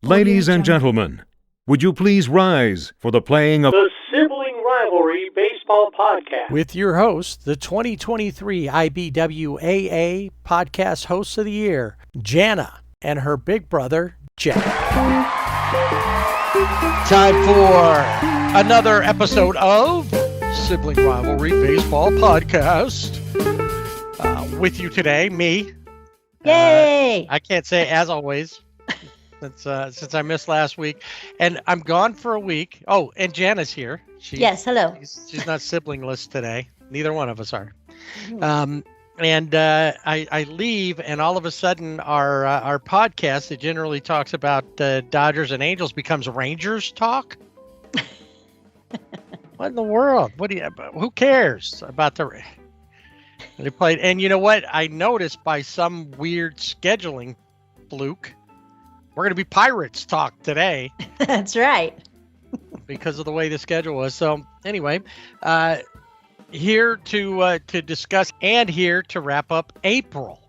Ladies and gentlemen, would you please rise for the playing of the Sibling Rivalry Baseball Podcast with your host, the 2023 IBWAA Podcast Host of the Year, Jana, and her big brother, Jeff. Time for another episode of Sibling Rivalry Baseball Podcast. With you today, me. Yay! I can't say as always. Since I missed last week, and I'm gone for a week. Oh, and Jana's here. Yes, hello. She's not siblingless today. Neither one of us are. I leave, and all of a sudden, our podcast that generally talks about Dodgers and Angels becomes Rangers talk. What in the world? Who cares about they played? And you know what? I noticed by some weird scheduling fluke, we're going to be Pirates talk today. That's right. Because of the way the schedule was. So anyway, here to discuss and here to wrap up April.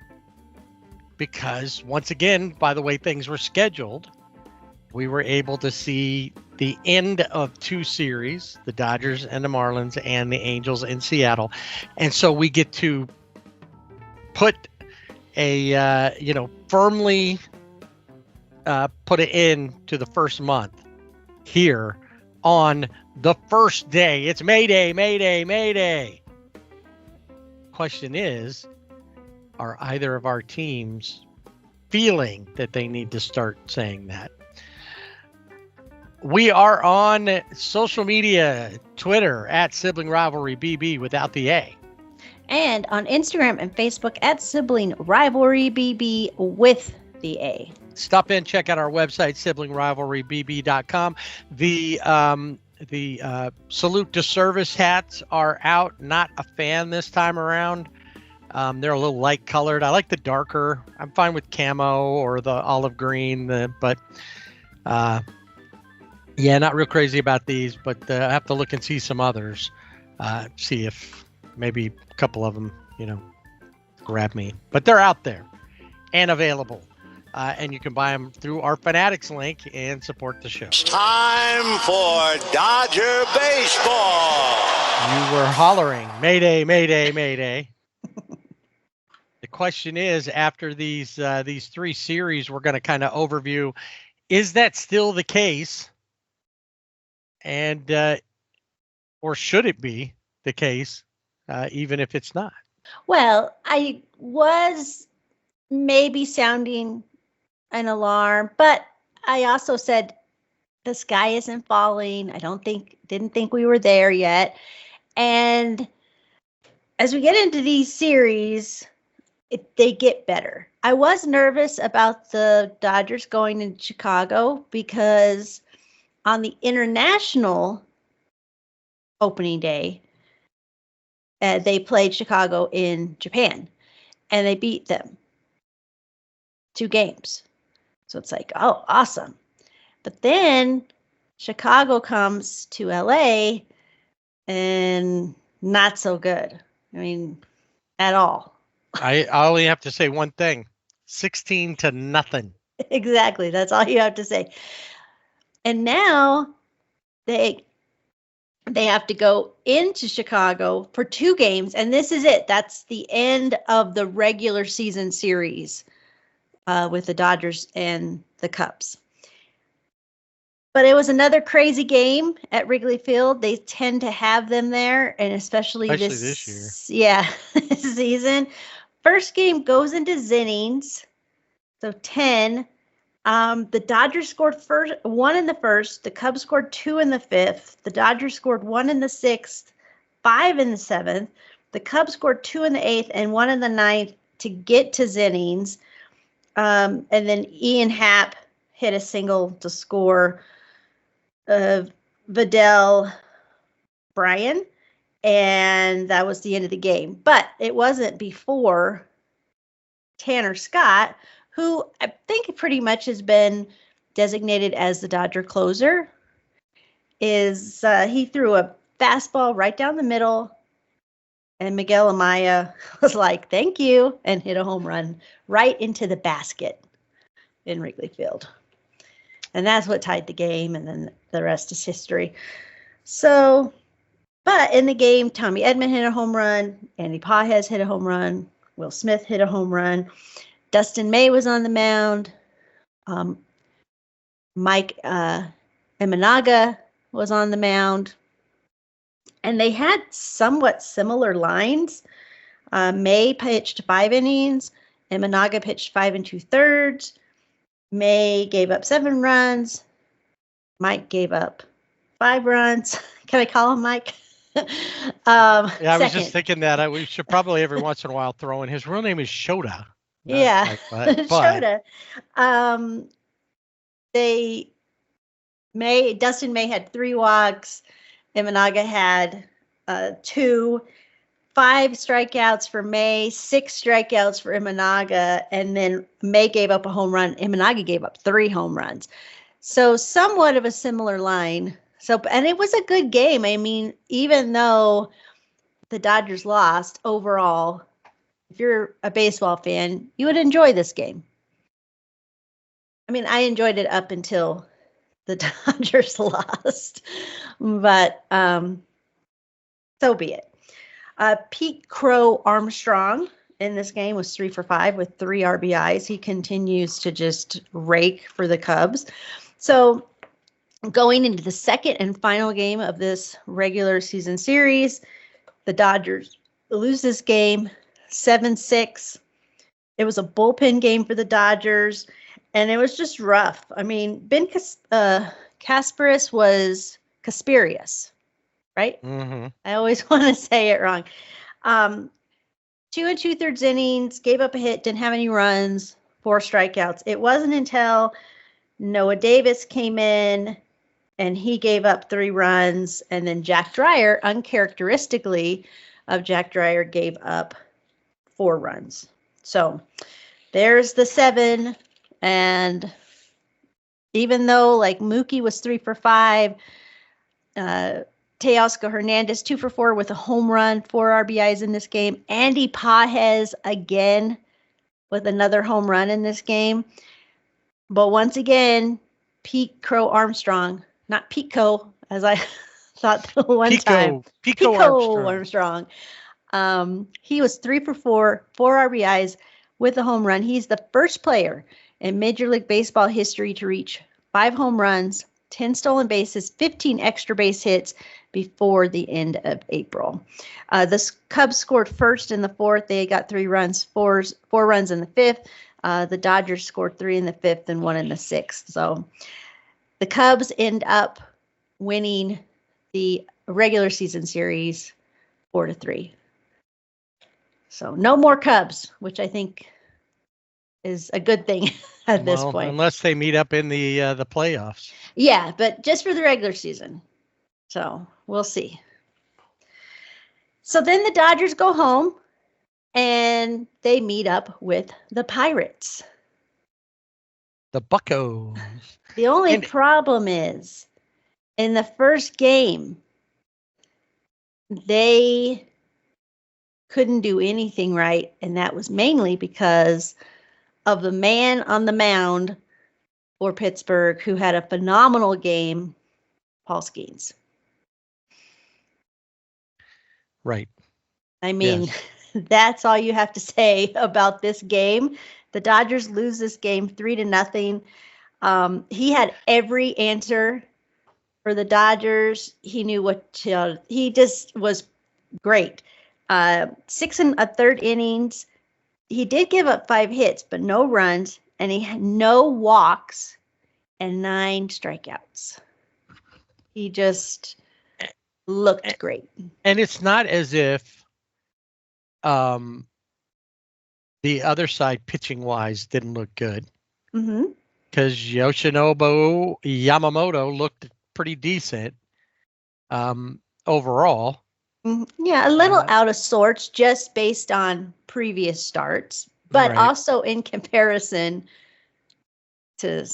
Because once again, by the way things were scheduled, we were able to see the end of two series, the Dodgers and the Marlins and the Angels in Seattle. And so we get to put a, firmly put it in to the first month here on the first day. It's MAyDay, MAyDay, MAyDay. Question is, are either of our teams feeling that they need to start saying that? We are on social media, Twitter at Sibling Rivalry BB without the A. And on Instagram and Facebook at Sibling Rivalry BB with the A. Stop in, check out our website, siblingrivalrybb.com. The Salute to Service hats are out. Not a fan this time around. They're a little light colored. I like the darker. I'm fine with camo or the olive green, but not real crazy about these, but I have to look and see some others. See if maybe a couple of them, grab me. But they're out there and available. And you can buy them through our Fanatics link and support the show. It's time for Dodger baseball. You were hollering, MAyDay, MAyDay, MAyDay. The question is, after these three series, we're going to kind of overview, is that still the case? And or should it be the case, even if it's not? Well, I was maybe sounding an alarm, but I also said the sky isn't falling. Didn't think we were there yet. And as we get into these series, they get better. I was nervous about the Dodgers going in Chicago because on the international opening day, they played Chicago in Japan and they beat them 2 games. So it's like, oh, awesome. But then Chicago comes to LA and not so good. I mean, at all. I only have to say one thing, 16-0. Exactly. That's all you have to say. And now they have to go into Chicago for 2 games. And this is it. That's the end of the regular season series. With the Dodgers and the Cubs. But it was another crazy game at Wrigley Field. They tend to have them there, and especially this year. Yeah, this season. First game goes into innings, so 10. The Dodgers scored 1 in the first. The Cubs scored 2 in the 5th. The Dodgers scored 1 in the 6th, 5 in the 7th. The Cubs scored 2 in the 8th and 1 in the 9th to get to innings. And then Ian Happ hit a single to score Vidal Bryan, and that was the end of the game. But it wasn't before Tanner Scott, who I think pretty much has been designated as the Dodger closer, he threw a fastball right down the middle And Miguel Amaya was like, thank you, and hit a home run right into the basket in Wrigley Field. And that's what tied the game, and then the rest is history. So, but in the game, Tommy Edman hit a home run, Andy Pages hit a home run, Will Smith hit a home run, Dustin May was on the mound, Mike Eminaga was on the mound, and they had somewhat similar lines. May pitched 5 innings, Eminaga pitched 5 2/3. May gave up 7 runs. Mike gave up 5 runs. Can I call him Mike? Yeah, I was second. just thinking that we should probably every once in a while throw in his real name is Shota. Yeah, but Shota. Dustin May had 3 walks. Eminaga had 2. 5 strikeouts for May, 6 strikeouts for Eminaga, and then May gave up a home run. Eminaga gave up 3 home runs. So somewhat of a similar line. So, and it was a good game. I mean, even though the Dodgers lost overall, if you're a baseball fan, you would enjoy this game. I mean, I enjoyed it up until the Dodgers lost, but so be it. Pete Crow Armstrong in this game was 3 for 5 with 3 RBIs. He continues to just rake for the Cubs. So going into the second and final game of this regular season series, the Dodgers lose this game 7-6. It was a bullpen game for the Dodgers, and it was just rough. I mean, Ben Casparis was Casparius, right? Mm-hmm. I always want to say it wrong. 2 2/3 innings, gave up a hit, didn't have any runs, 4 strikeouts. It wasn't until Noah Davis came in and he gave up 3 runs, and then Jack Dreyer, uncharacteristically of Jack Dreyer, gave up 4 runs. So there's the 7, and even though like Mookie was 3 for 5, Teoscar Hernandez 2 for 4 with a home run, 4 RBIs in this game. Andy Pages again with another home run in this game. But once again, Pete Crow Armstrong, not Pico, as I thought the one time. Pico Armstrong. He was 3 for 4, 4 RBIs with a home run. He's the first player in Major League Baseball history to reach 5 home runs, 10 stolen bases, 15 extra base hits before the end of April. The Cubs scored first in the 4th. They got 3 runs, 4 runs in the 5th. The Dodgers scored 3 in the 5th and 1 in the 6th. So the Cubs end up winning the regular season series 4-3. So no more Cubs, which I think is a good thing at this point. Unless they meet up in the playoffs. Yeah, but just for the regular season. So we'll see. So then the Dodgers go home and they meet up with the Pirates. The Buccos. The only problem is in the first game, they couldn't do anything right. And that was mainly because of the man on the mound for Pittsburgh who had a phenomenal game, Paul Skeens. Right. I mean, that's all you have to say about this game. The Dodgers lose this game 3-0. He had every answer for the Dodgers. He knew what to, he just was great. 6 1/3 innings. He did give up 5 hits, but no runs, and he had no walks and 9 strikeouts. He just looked great. And it's not as if the other side pitching wise didn't look good. Mm-hmm. Because Yoshinobu Yamamoto looked pretty decent overall. Mm-hmm. Yeah, a little out of sorts just based on previous starts, but also in comparison to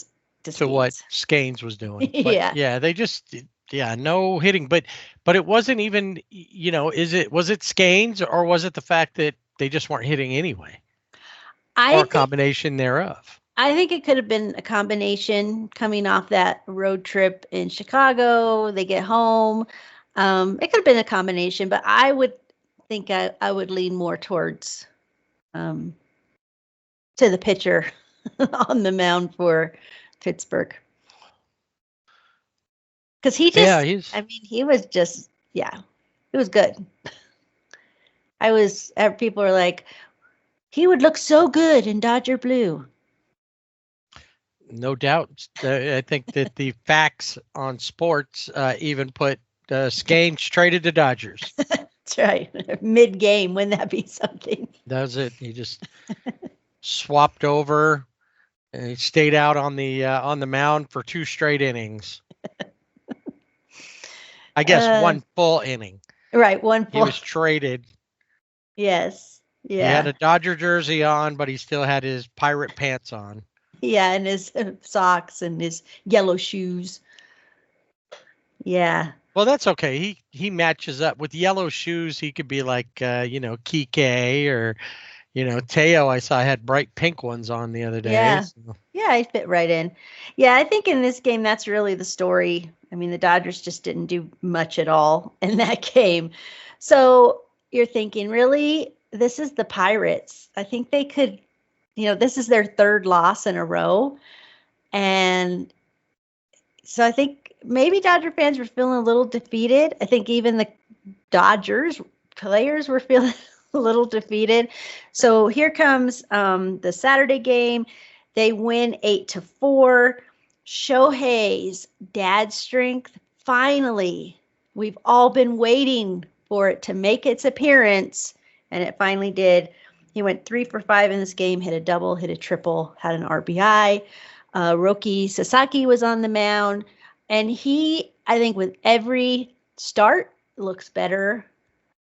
what Skeens was doing. But yeah, they just yeah, no hitting, but it wasn't even, was it Skeins or was it the fact that they just weren't hitting anyway, or a combination thereof? I think it could have been a combination coming off that road trip in Chicago. They get home. It could have been a combination, but I would think I would lean more towards to the pitcher on the mound for Pittsburgh. Because he just, he was just, it was good. People were like, he would look so good in Dodger blue. No doubt. I think that the facts on sports even put Skeins traded to Dodgers. That's right. Mid-game, wouldn't that be something? That was it. He just swapped over and he stayed out on the mound for 2 straight innings. I guess 1 full inning. Right, 1 full. He was traded. Yes. Yeah. He had a Dodger jersey on, but he still had his pirate pants on. Yeah, and his socks and his yellow shoes. Yeah. Well, that's okay. He matches up with yellow shoes. He could be like, Kike or, Teo. I saw had bright pink ones on the other day. Yeah. So. Yeah, he fit right in. Yeah, I think in this game, that's really the story. I mean, the Dodgers just didn't do much at all in that game. So you're thinking, really, this is the Pirates. I think they could, this is their 3rd loss in a row. And so I think maybe Dodger fans were feeling a little defeated. I think even the Dodgers players were feeling a little defeated. So here comes the Saturday game. They win 8-4. Shohei's dad strength. Finally, we've all been waiting for it to make its appearance, and it finally did. He went 3 for 5 in this game, hit a double, hit a triple, had an RBI. Roki Sasaki was on the mound, and he, I think with every start, looks better.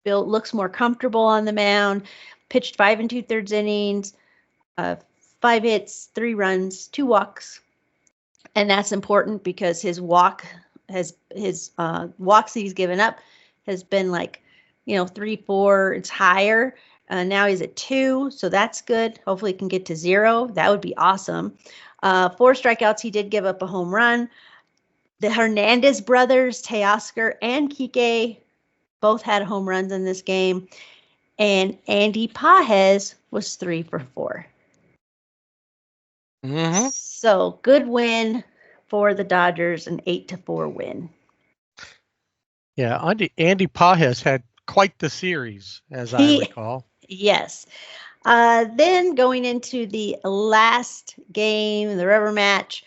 Bill looks more comfortable on the mound, pitched 5 2/3 innings, 5 hits, 3 runs, 2 walks. And that's important because his walks he's given up has been like, 3, 4, it's higher. Now he's at 2, so that's good. Hopefully he can get to 0. That would be awesome. 4 strikeouts. He did give up a home run. The Hernandez brothers, Teoscar and Kike, both had home runs in this game. And Andy Pages was 3 for 4. Mm-hmm. So good win for the Dodgers, an 8-4 win. Yeah, Andy Pages had quite the series, as I recall. Yes. Then going into the last game, the rubber match,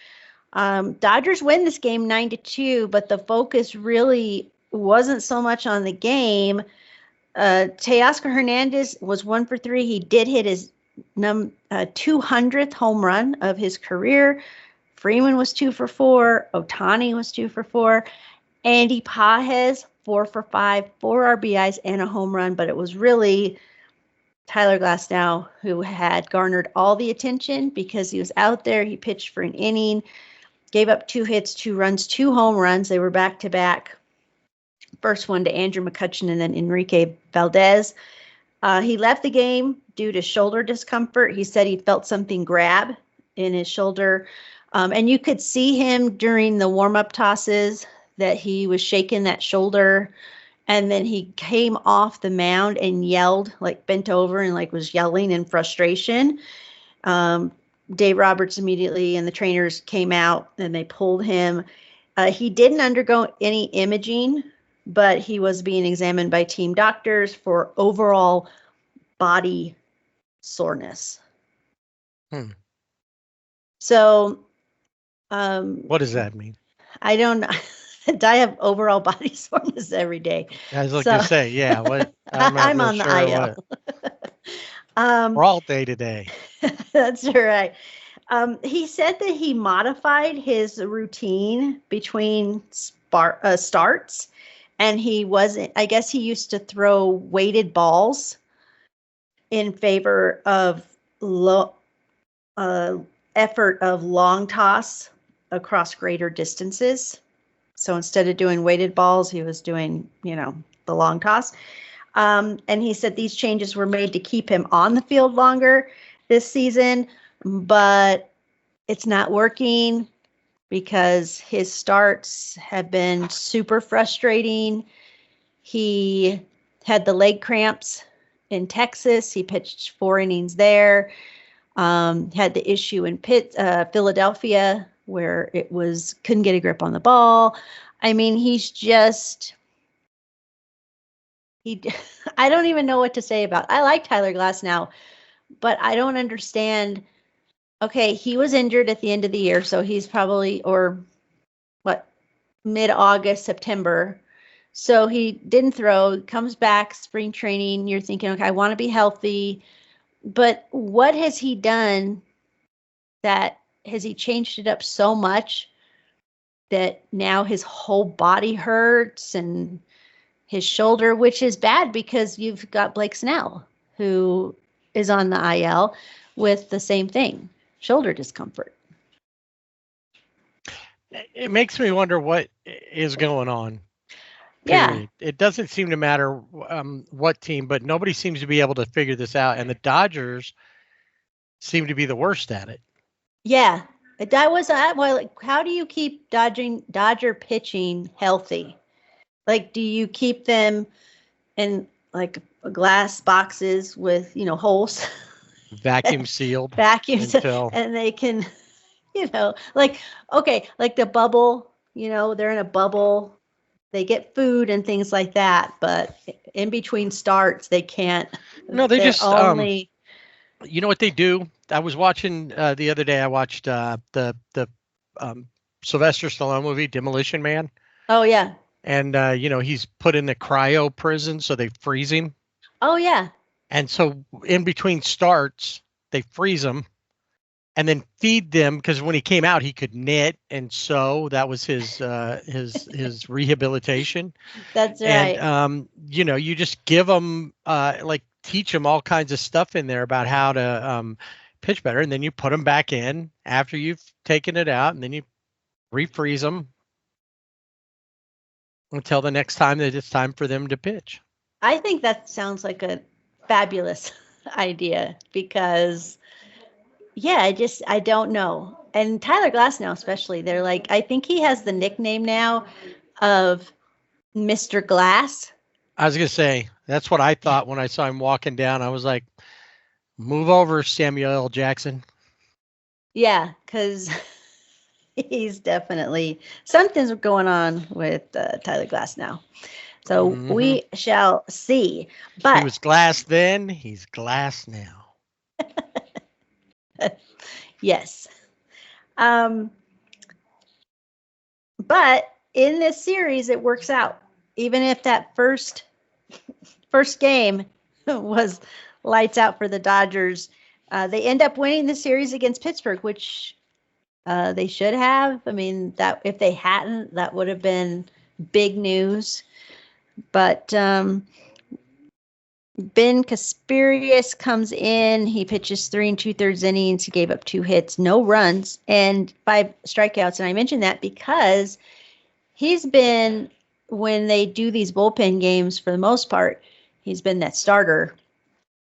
Dodgers win this game 9-2, but the focus really wasn't so much on the game. Teoscar Hernandez was 1 for 3. He did hit his 200th home run of his career. Freeman was 2 for 4. Ohtani was 2 for 4. Andy Pages, 4 for 5, 4 RBIs and a home run, but it was really Tyler Glasnow who had garnered all the attention because he was out there. He pitched for an inning, gave up 2 hits, 2 runs, 2 home runs. They were back-to-back. First one to Andrew McCutchen and then Enrique Valdez. He left the game due to shoulder discomfort. He said he felt something grab in his shoulder. And you could see him during the warm-up tosses that he was shaking that shoulder. And then he came off the mound and yelled, like bent over and like was yelling in frustration. Dave Roberts immediately and the trainers came out and they pulled him. He didn't undergo any imaging, but he was being examined by team doctors for overall body soreness. So, what does that mean? I don't know. I have overall body soreness every day. I was looking to say, yeah. What? I'm on the IL. We're all day to day. That's right. He said that he modified his routine between starts, and he wasn't. I guess he used to throw weighted balls in favor of effort of long toss across greater distances. So instead of doing weighted balls, he was doing, the long toss. And he said these changes were made to keep him on the field longer this season, but it's not working because his starts have been super frustrating. He had the leg cramps in Texas. He pitched 4 innings there. Had the issue in Philadelphia where couldn't get a grip on the ball. I mean, I don't even know what to say about. I like Tyler Glasnow, but I don't understand. Okay, he was injured at the end of the year, so he's probably, mid-August, September. So he didn't throw, comes back spring training. You're thinking, okay, I want to be healthy. But what has he done has he changed it up so much that now his whole body hurts and his shoulder, which is bad because you've got Blake Snell, who is on the IL with the same thing, shoulder discomfort. It makes me wonder what is going on. Yeah. It doesn't seem to matter what team, but nobody seems to be able to figure this out. And the Dodgers seem to be the worst at it. Yeah. That was how do you keep Dodger pitching healthy? Like, do you keep them in like glass boxes with, holes? Vacuum sealed. And they can, like the bubble, they're in a bubble. They get food and things like that, but in between starts, they can't. No, they just only. You know what they do? I was watching the other day. I watched the Sylvester Stallone movie Demolition Man. Oh yeah. And he's put in the cryo prison, so they freeze him. Oh yeah. And so in between starts, they freeze him. And then feed them because when he came out, he could knit and sew. That was his rehabilitation. That's right. And you just give them teach them all kinds of stuff in there about how to pitch better, and then you put them back in after you've taken it out, and then you refreeze them until the next time that it's time for them to pitch. I think that sounds like a fabulous idea because. Yeah, I don't know. And Tyler Glasnow especially, they're like, I think he has the nickname now of Mr. Glass. I was going to say, that's what I thought when I saw him walking down. I was like, move over, Samuel L. Jackson. Yeah, because he's definitely, something's going on with Tyler Glasnow. So we shall see. But he was glass then, he's glass now. Yes. But in this series, it works out. Even if that first game was lights out for the Dodgers, they end up winning the series against Pittsburgh, which they should have. I mean, that if they hadn't, that would have been big news. But Ben Kasperius comes in. He pitches 3 2/3 innings. He gave up 2 hits, no runs, and 5 strikeouts. And I mentioned that because he's been, when they do these bullpen games, for the most part, he's been that starter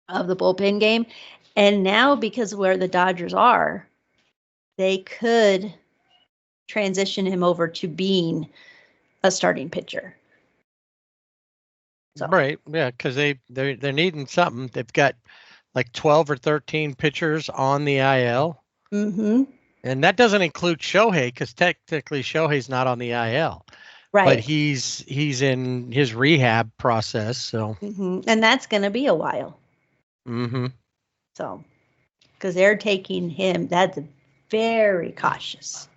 of the bullpen game. And now, because of where the Dodgers are, they could transition him over to being a starting pitcher. So. Right, yeah, because they're needing something. They've got like 12 or 13 pitchers on the IL, and that doesn't include Shohei because technically Shohei's not on the IL, right? But he's in his rehab process, so and that's going to be a while. So, because they're taking him, that's very cautious,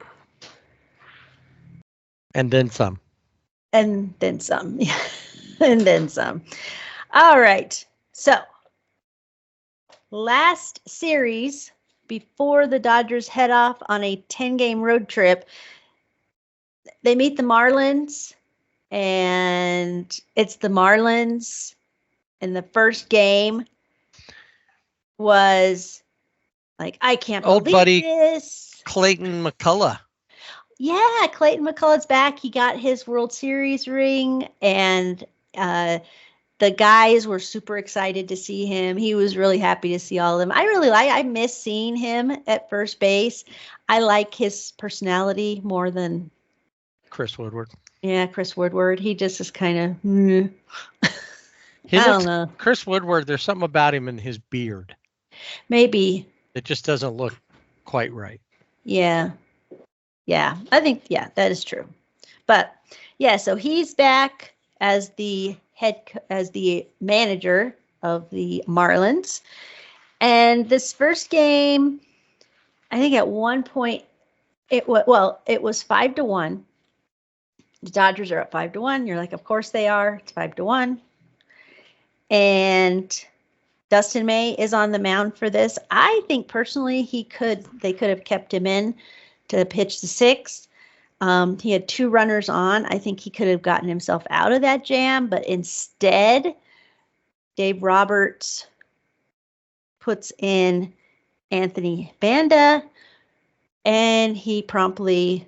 and then some, and then some. Yeah. And then some. All right. So, last series before the Dodgers head off on a 10-game road trip, they meet the Marlins, and it's the Marlins. And the first game was like, I can't believe buddy this. Clayton McCullough. Yeah, Clayton McCullough's back. He got his World Series ring, and the guys were super excited to see him. He was really happy to see all of them. I miss seeing him at first base. I like his personality more than Chris Woodward. Yeah, Chris Woodward. He just is kind of, I don't know. Chris Woodward, there's something about him in his beard. Maybe. It just doesn't look quite right. Yeah. Yeah. I think, yeah, that is true. But yeah, so he's back as the manager of the Marlins. And this first game, I think at one point it was 5-1. The Dodgers are up 5-1. You're like, of course they are. It's 5-1. And Dustin May is on the mound for this. I think personally they could have kept him in to pitch the sixth. He had 2 runners on. I think he could have gotten himself out of that jam, but instead, Dave Roberts puts in Anthony Banda, and he promptly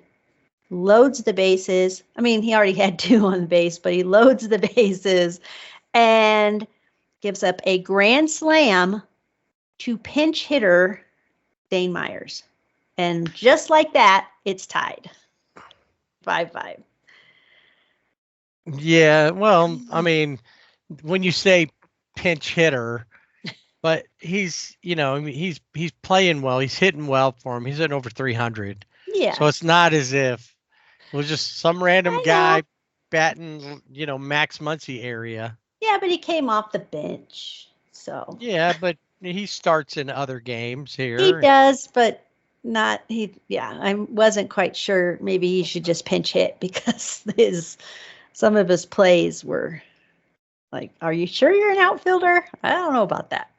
loads the bases. I mean, he already had 2 on the base, but he loads the bases and gives up a grand slam to pinch hitter Dane Myers. And just like that, it's tied. 5-5. Yeah, well, I mean, when you say pinch hitter, but he's playing well. He's hitting well for him. He's hitting over 300. Yeah. So it's not as if it was just some random guy batting, Max Muncy area. Yeah, but he came off the bench. So. Yeah, but he starts in other games here. He does, but I wasn't quite sure. Maybe he should just pinch hit because some of his plays were like, are you sure you're an outfielder? I don't know about that.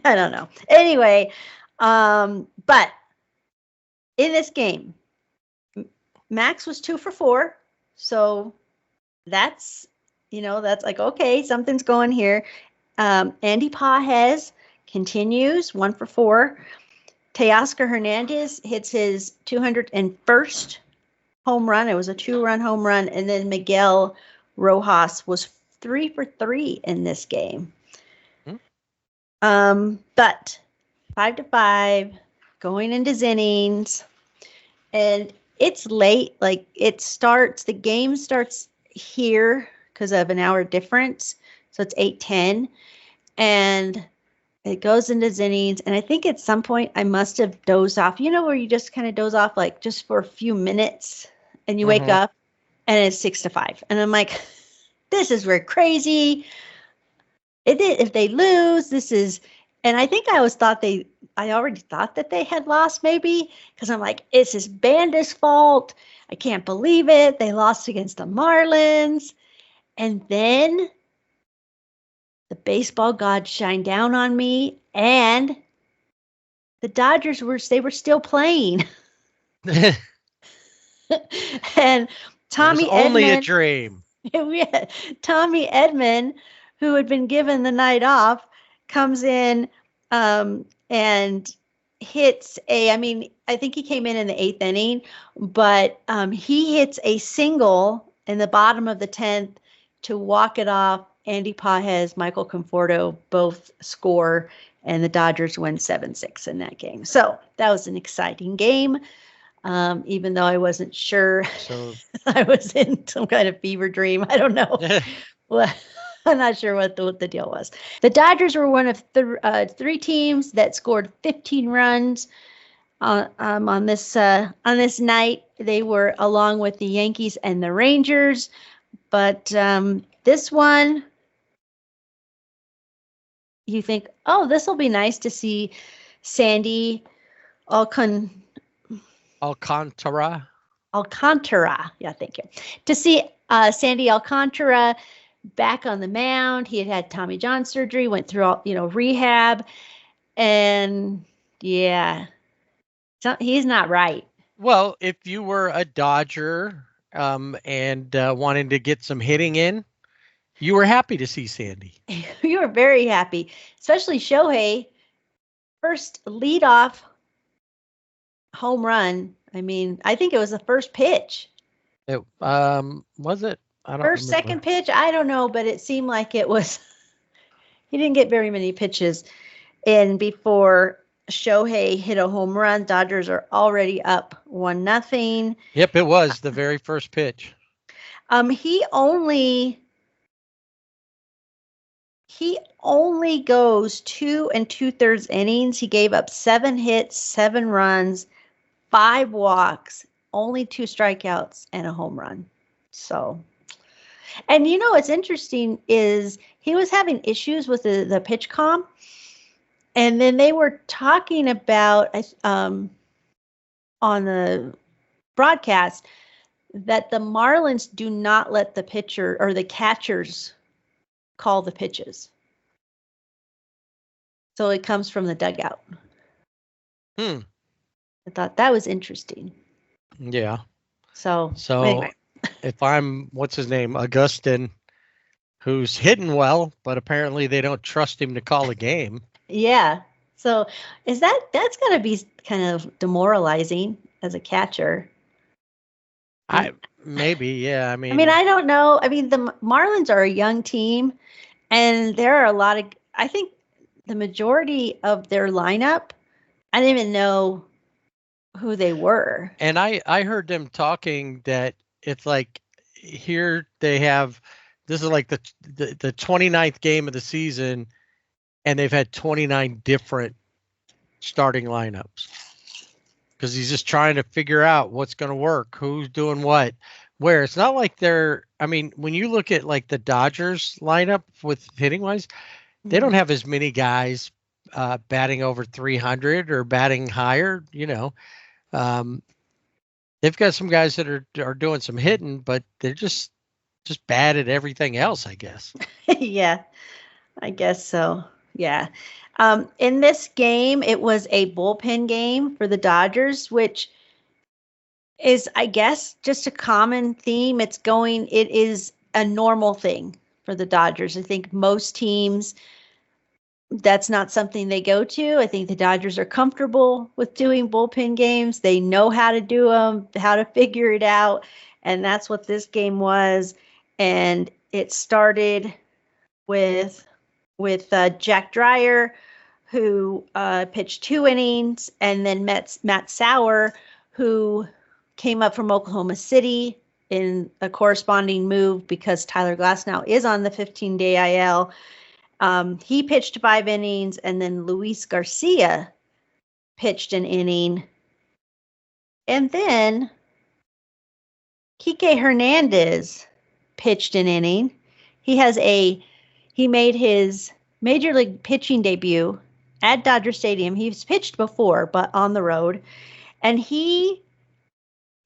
I don't know. Anyway, but in this game, Max was 2 for 4. So that's like, okay, something's going here. Andy Pages continues 1 for 4. Teoscar Hernandez hits his 201st home run. It was a 2-run home run. And then Miguel Rojas was 3 for 3 in this game. But 5-5 going into innings, and it's late. Like the game starts here because of an hour difference. So it's 8:10, and it goes into innings. And I think at some point I must have dozed off. You know, where you just kind of doze off, like just for a few minutes, and you wake up, and it's 6-5, and I'm like, this is very crazy. If they lose, this is, and I think I already thought that they had lost maybe, because I'm like, it's this Banda's fault. I can't believe it. They lost against the Marlins. And then the baseball gods shine down on me, and the Dodgers were still playing. And Tommy It was only Edman, a dream. Yeah, Tommy Edman, who had been given the night off, comes in and hits I think he came in the 8th inning, but he hits a single in the bottom of the 10th to walk it off. Andy Pages, Michael Conforto both score, and the Dodgers win 7-6 in that game. So that was an exciting game. Even though I wasn't sure, So I was in some kind of fever dream. I don't know. Well, I'm not sure what the deal was. The Dodgers were one of 3 teams that scored 15 runs on this night. They were along with the Yankees and the Rangers, but this one, you think, oh, this will be nice to see Sandy Alcantara. Yeah, thank you. To see Sandy Alcantara back on the mound. He had Tommy John surgery, went through all, rehab, and yeah, he's not right. Well, if you were a Dodger and wanting to get some hitting in, you were happy to see Sandy. You were very happy, especially Shohei. First leadoff home run I mean, I think it was the first pitch. It was it? I don't First, remember. second pitch, I don't know, but it seemed like it was. He didn't get very many pitches in before Shohei hit a home run. Dodgers are already up 1-0. Yep, it was the very first pitch. He only goes 2 2/3 innings. He gave up 7 hits, 7 runs, 5 walks, only 2 strikeouts, and a home run. So, and what's interesting is he was having issues with the pitch comp. And then they were talking about on the broadcast that the Marlins do not let the pitcher or the catchers call the pitches. So it comes from the dugout. I thought that was interesting. Yeah. So anyway. If I'm, what's his name, Augustin, who's hitting well, but apparently they don't trust him to call a game. Yeah. So that's got to be kind of demoralizing as a catcher. Maybe, yeah. I mean, I don't know. I mean, the Marlins are a young team, and there are a lot of, I think the majority of their lineup, I didn't even know who they were. And I heard them talking that it's like here they have, this is like the 29th game of the season, and they've had 29 different starting lineups because he's just trying to figure out what's going to work, who's doing what, where. It's not like when you look at like the Dodgers lineup with hitting wise, they don't have as many guys batting over 300 or batting higher. They've got some guys that are doing some hitting, but they're just bad at everything else, I guess. Yeah, I guess so. Yeah. In this game, it was a bullpen game for the Dodgers, which is, I guess, just a common theme. It is a normal thing for the Dodgers. I think most teams, that's not something they go to. I think the Dodgers are comfortable with doing bullpen games. They know how to do them, how to figure it out. And that's what this game was. And it started with Jack Dreyer, who pitched 2 innings, and then Matt Sauer, who came up from Oklahoma City in a corresponding move because Tyler Glasnow is on the 15-day IL. He pitched 5 innings, and then Luis Garcia pitched an inning. And then Kike Hernandez pitched an inning. He made his Major League pitching debut at Dodger Stadium. He's pitched before, but on the road. And he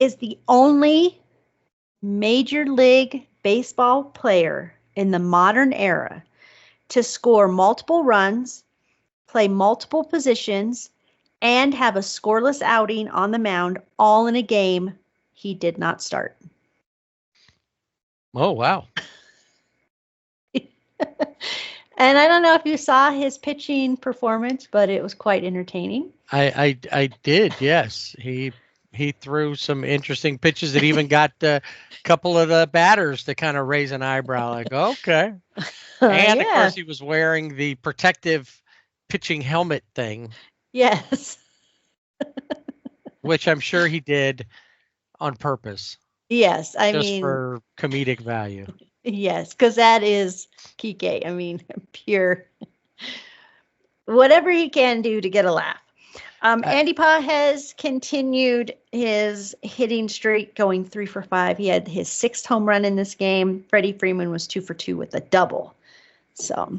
is the only Major League Baseball player in the modern era to score multiple runs, play multiple positions, and have a scoreless outing on the mound, all in a game he did not start. Oh, wow. And I don't know if you saw his pitching performance, but it was quite entertaining. I did, yes. He threw some interesting pitches that even got a couple of the batters to kind of raise an eyebrow, like, okay. And, of course, he was wearing the protective pitching helmet thing. Yes. Which I'm sure he did on purpose. Yes, just for comedic value. Yes, because that is Kike. I mean, pure whatever he can do to get a laugh. Andy Paz has continued his hitting streak, going 3 for 5. He had his 6th home run in this game. Freddie Freeman was 2 for 2 with a double. So,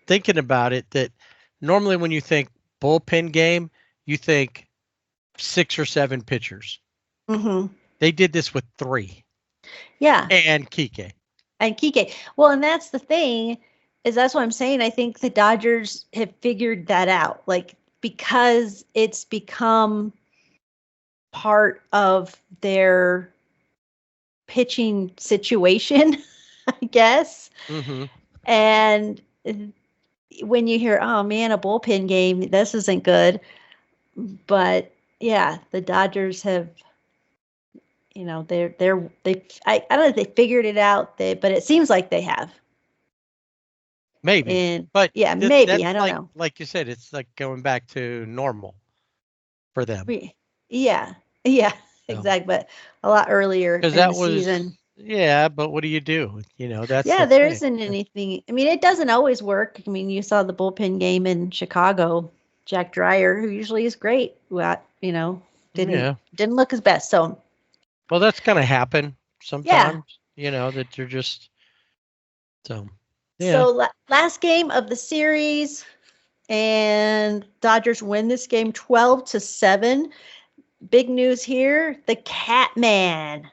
thinking about it, that normally when you think bullpen game, you think 6 or 7 pitchers. Mm-hmm. They did this with 3. Yeah. And Kike. Well, and that's the thing, is that's what I'm saying. I think the Dodgers have figured that out. Like, because it's become part of their pitching situation, I guess. Mm-hmm. And when you hear, oh man, a bullpen game, this isn't good. But yeah, the Dodgers have, I don't know if they figured it out, but it seems like they have. Maybe. And But yeah, maybe, that's I don't know. like you said, it's like going back to normal for them. Yeah, So, exactly. But a lot earlier because in that the was, season. yeah, but what do you do? That's Yeah, the there thing. isn't anything. I mean, it doesn't always work. I mean, you saw the bullpen game in Chicago. Jack Dreyer, who usually is great, Yeah. didn't look his best. So Well, that's going to happen yeah. sometimes, that you're just, so, yeah. So last game of the series, and Dodgers win this game 12-7. Big news here: the Catman,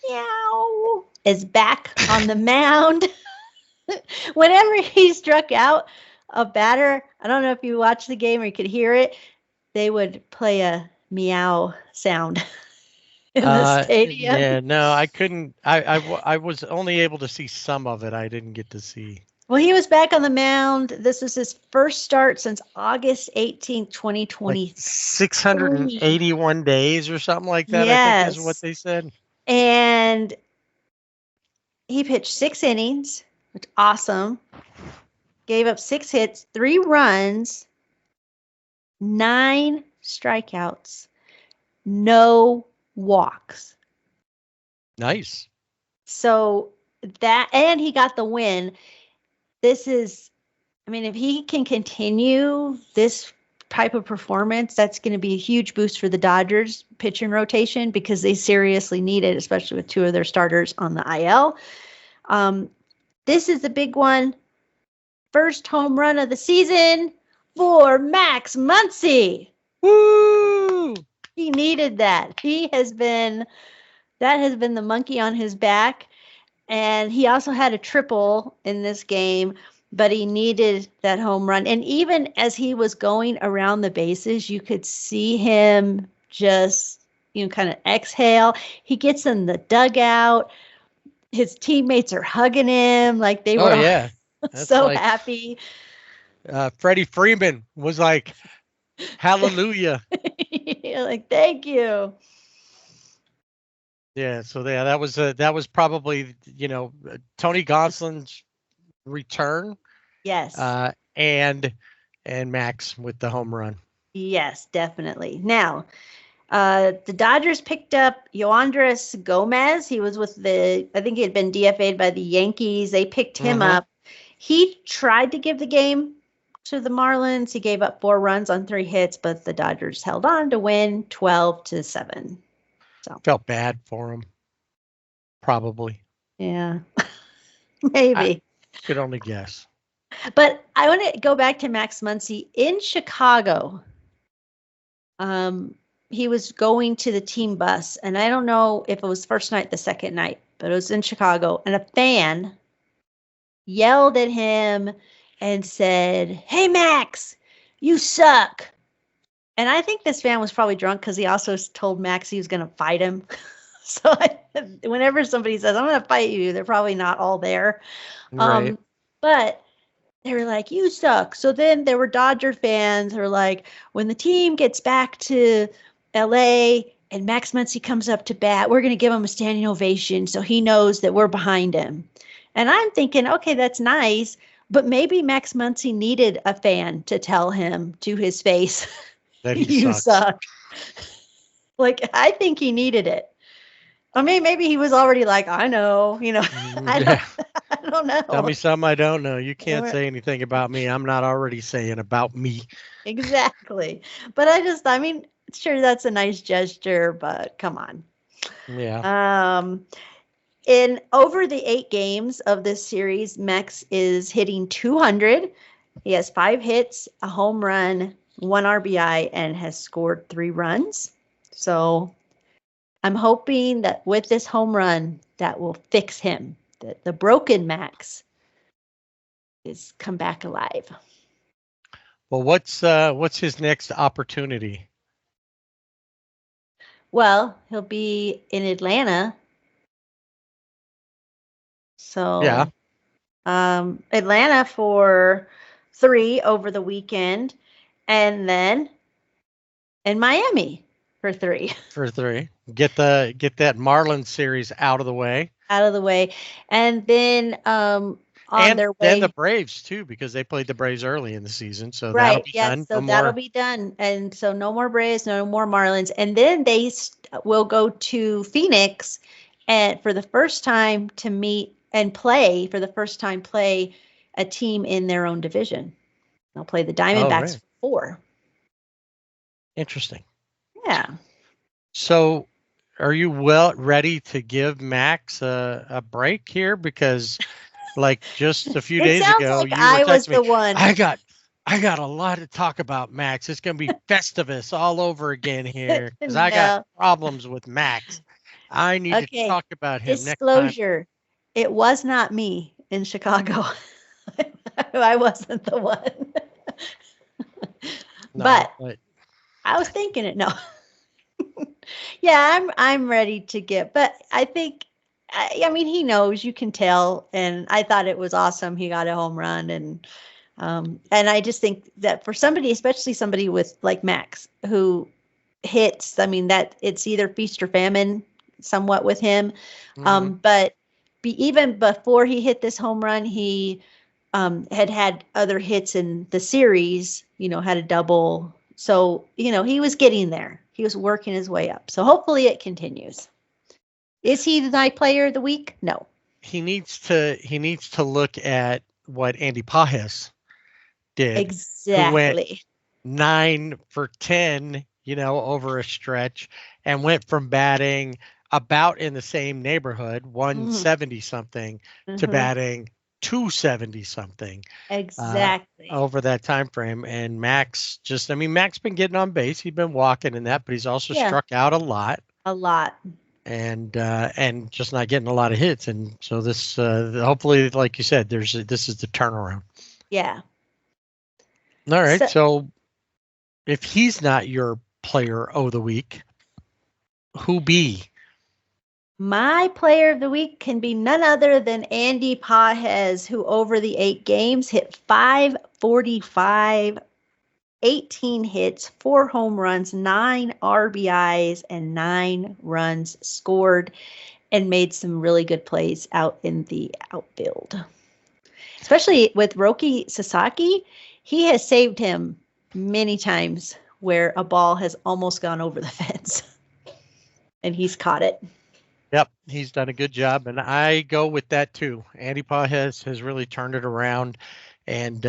meow, is back on the mound. Whenever he struck out a batter, I don't know if you watched the game or you could hear it, they would play a meow sound in the stadium. Yeah, no, I couldn't. I was only able to see some of it. I didn't get to see. Well, he was back on the mound. This was his first start since August 18th, Like 2020. 681 days or something like that, I think is what Yes. they said. And he pitched 6 innings, which is awesome. Gave up 6 hits, 3 runs, 9 strikeouts, no walks. Nice. So and he got the win. This is, I mean, if he can continue this type of performance, that's going to be a huge boost for the Dodgers pitching rotation because they seriously need it, especially with 2 of their starters on the IL. This is the big one. First home run of the season for Max Muncy. Woo! He needed that. That has been the monkey on his back. And he also had a triple in this game, but he needed that home run. And even as he was going around the bases, you could see him just, kind of exhale. He gets in the dugout. His teammates are hugging him like they were yeah. That's so like, happy. Freddie Freeman was like, hallelujah. Like, thank you. Yeah, so yeah, that was probably Tony Gonsolin's return. Yes. And Max with the home run. Yes, definitely. Now, the Dodgers picked up Yoandres Gomez. He was I think he had been DFA'd by the Yankees. They picked him up. He tried to give the game to the Marlins. He gave up 4 runs on 3 hits, but the Dodgers held on to win 12-7. So felt bad for him. Probably. Yeah, maybe. I could only guess. But I want to go back to Max Muncy in Chicago. He was going to the team bus, and I don't know if it was first night, the second night, but it was in Chicago, and a fan yelled at him and said, "Hey, Max, you suck." And I think this fan was probably drunk because he also told Max he was going to fight him. So whenever somebody says, "I'm going to fight you," they're probably not all there. Right. But they were like, "You suck." So then there were Dodger fans who were like, when the team gets back to LA and Max Muncy comes up to bat, we're going to give him a standing ovation so he knows that we're behind him. And I'm thinking, okay, that's nice, but maybe Max Muncy needed a fan to tell him to his face that he you sucks. suck. Like, I think he needed it. I mean, maybe he was already like, I know, I don't know. Tell me something I don't know. You can't say anything about me. I'm not already saying about me. Exactly. But I mean, sure, that's a nice gesture, but come on. Yeah. In over the 8 games of this series, Max is hitting 200. He has 5 hits, a home run, 1 RBI, and has scored 3 runs. So I'm hoping that with this home run, that will fix him. That the broken Max is come back alive. Well, what's his next opportunity? Well, he'll be in Atlanta. So yeah, Atlanta for 3 over the weekend, and then in Miami. for 3. For 3. Get that Marlins series out of the way. Out of the way. And then on their Then way. the Braves too, because they played the Braves early in the season. So Right. that'll be Yes. done. So No that'll more. be done. And so no more Braves, no more Marlins. And then they will go to Phoenix and for the first time to meet and play a team in their own division. They'll play the Diamondbacks right. for 4. Interesting. Yeah. So are you ready to give Max a break here? Because like just a few days ago, like you I were was texting the me, one. I got a lot to talk about Max. It's going to be Festivus all over again here because I got problems with Max. I need to talk about him next time. Disclosure, it was not me in Chicago. I wasn't the one. No, but I was thinking it. No. Yeah, I'm ready to get, but I think, I mean, he knows, you can tell, and I thought it was awesome. He got a home run, and I just think that for somebody, especially somebody with like Max, who hits, I mean, that it's either feast or famine somewhat with him. But even before he hit this home run, he had other hits in the series, had a double. So, he was getting there. He was working his way up. So hopefully it continues. Is he the player of the week? No. He needs to look at what Andy Pajes did. Exactly. Who went 9 for 10, over a stretch, and went from batting about in the same neighborhood, 170 something, to batting 270 something. Exactly. Over that time frame. And Max Max been getting on base. He's been walking in that, but he's also struck out a lot. And just not getting a lot of hits. And so this hopefully, like you said, this is the turnaround. Yeah. All right. So if he's not your player of the week, who be? My player of the week can be none other than Andy Pajes, who over the 8 games hit .545, 18 hits, 4 home runs, 9 RBIs, and 9 runs scored, and made some really good plays out in the outfield. Especially with Roki Sasaki, he has saved him many times where a ball has almost gone over the fence, and he's caught it. Yep, he's done a good job, and I go with that too. Andy Pajes has really turned it around, and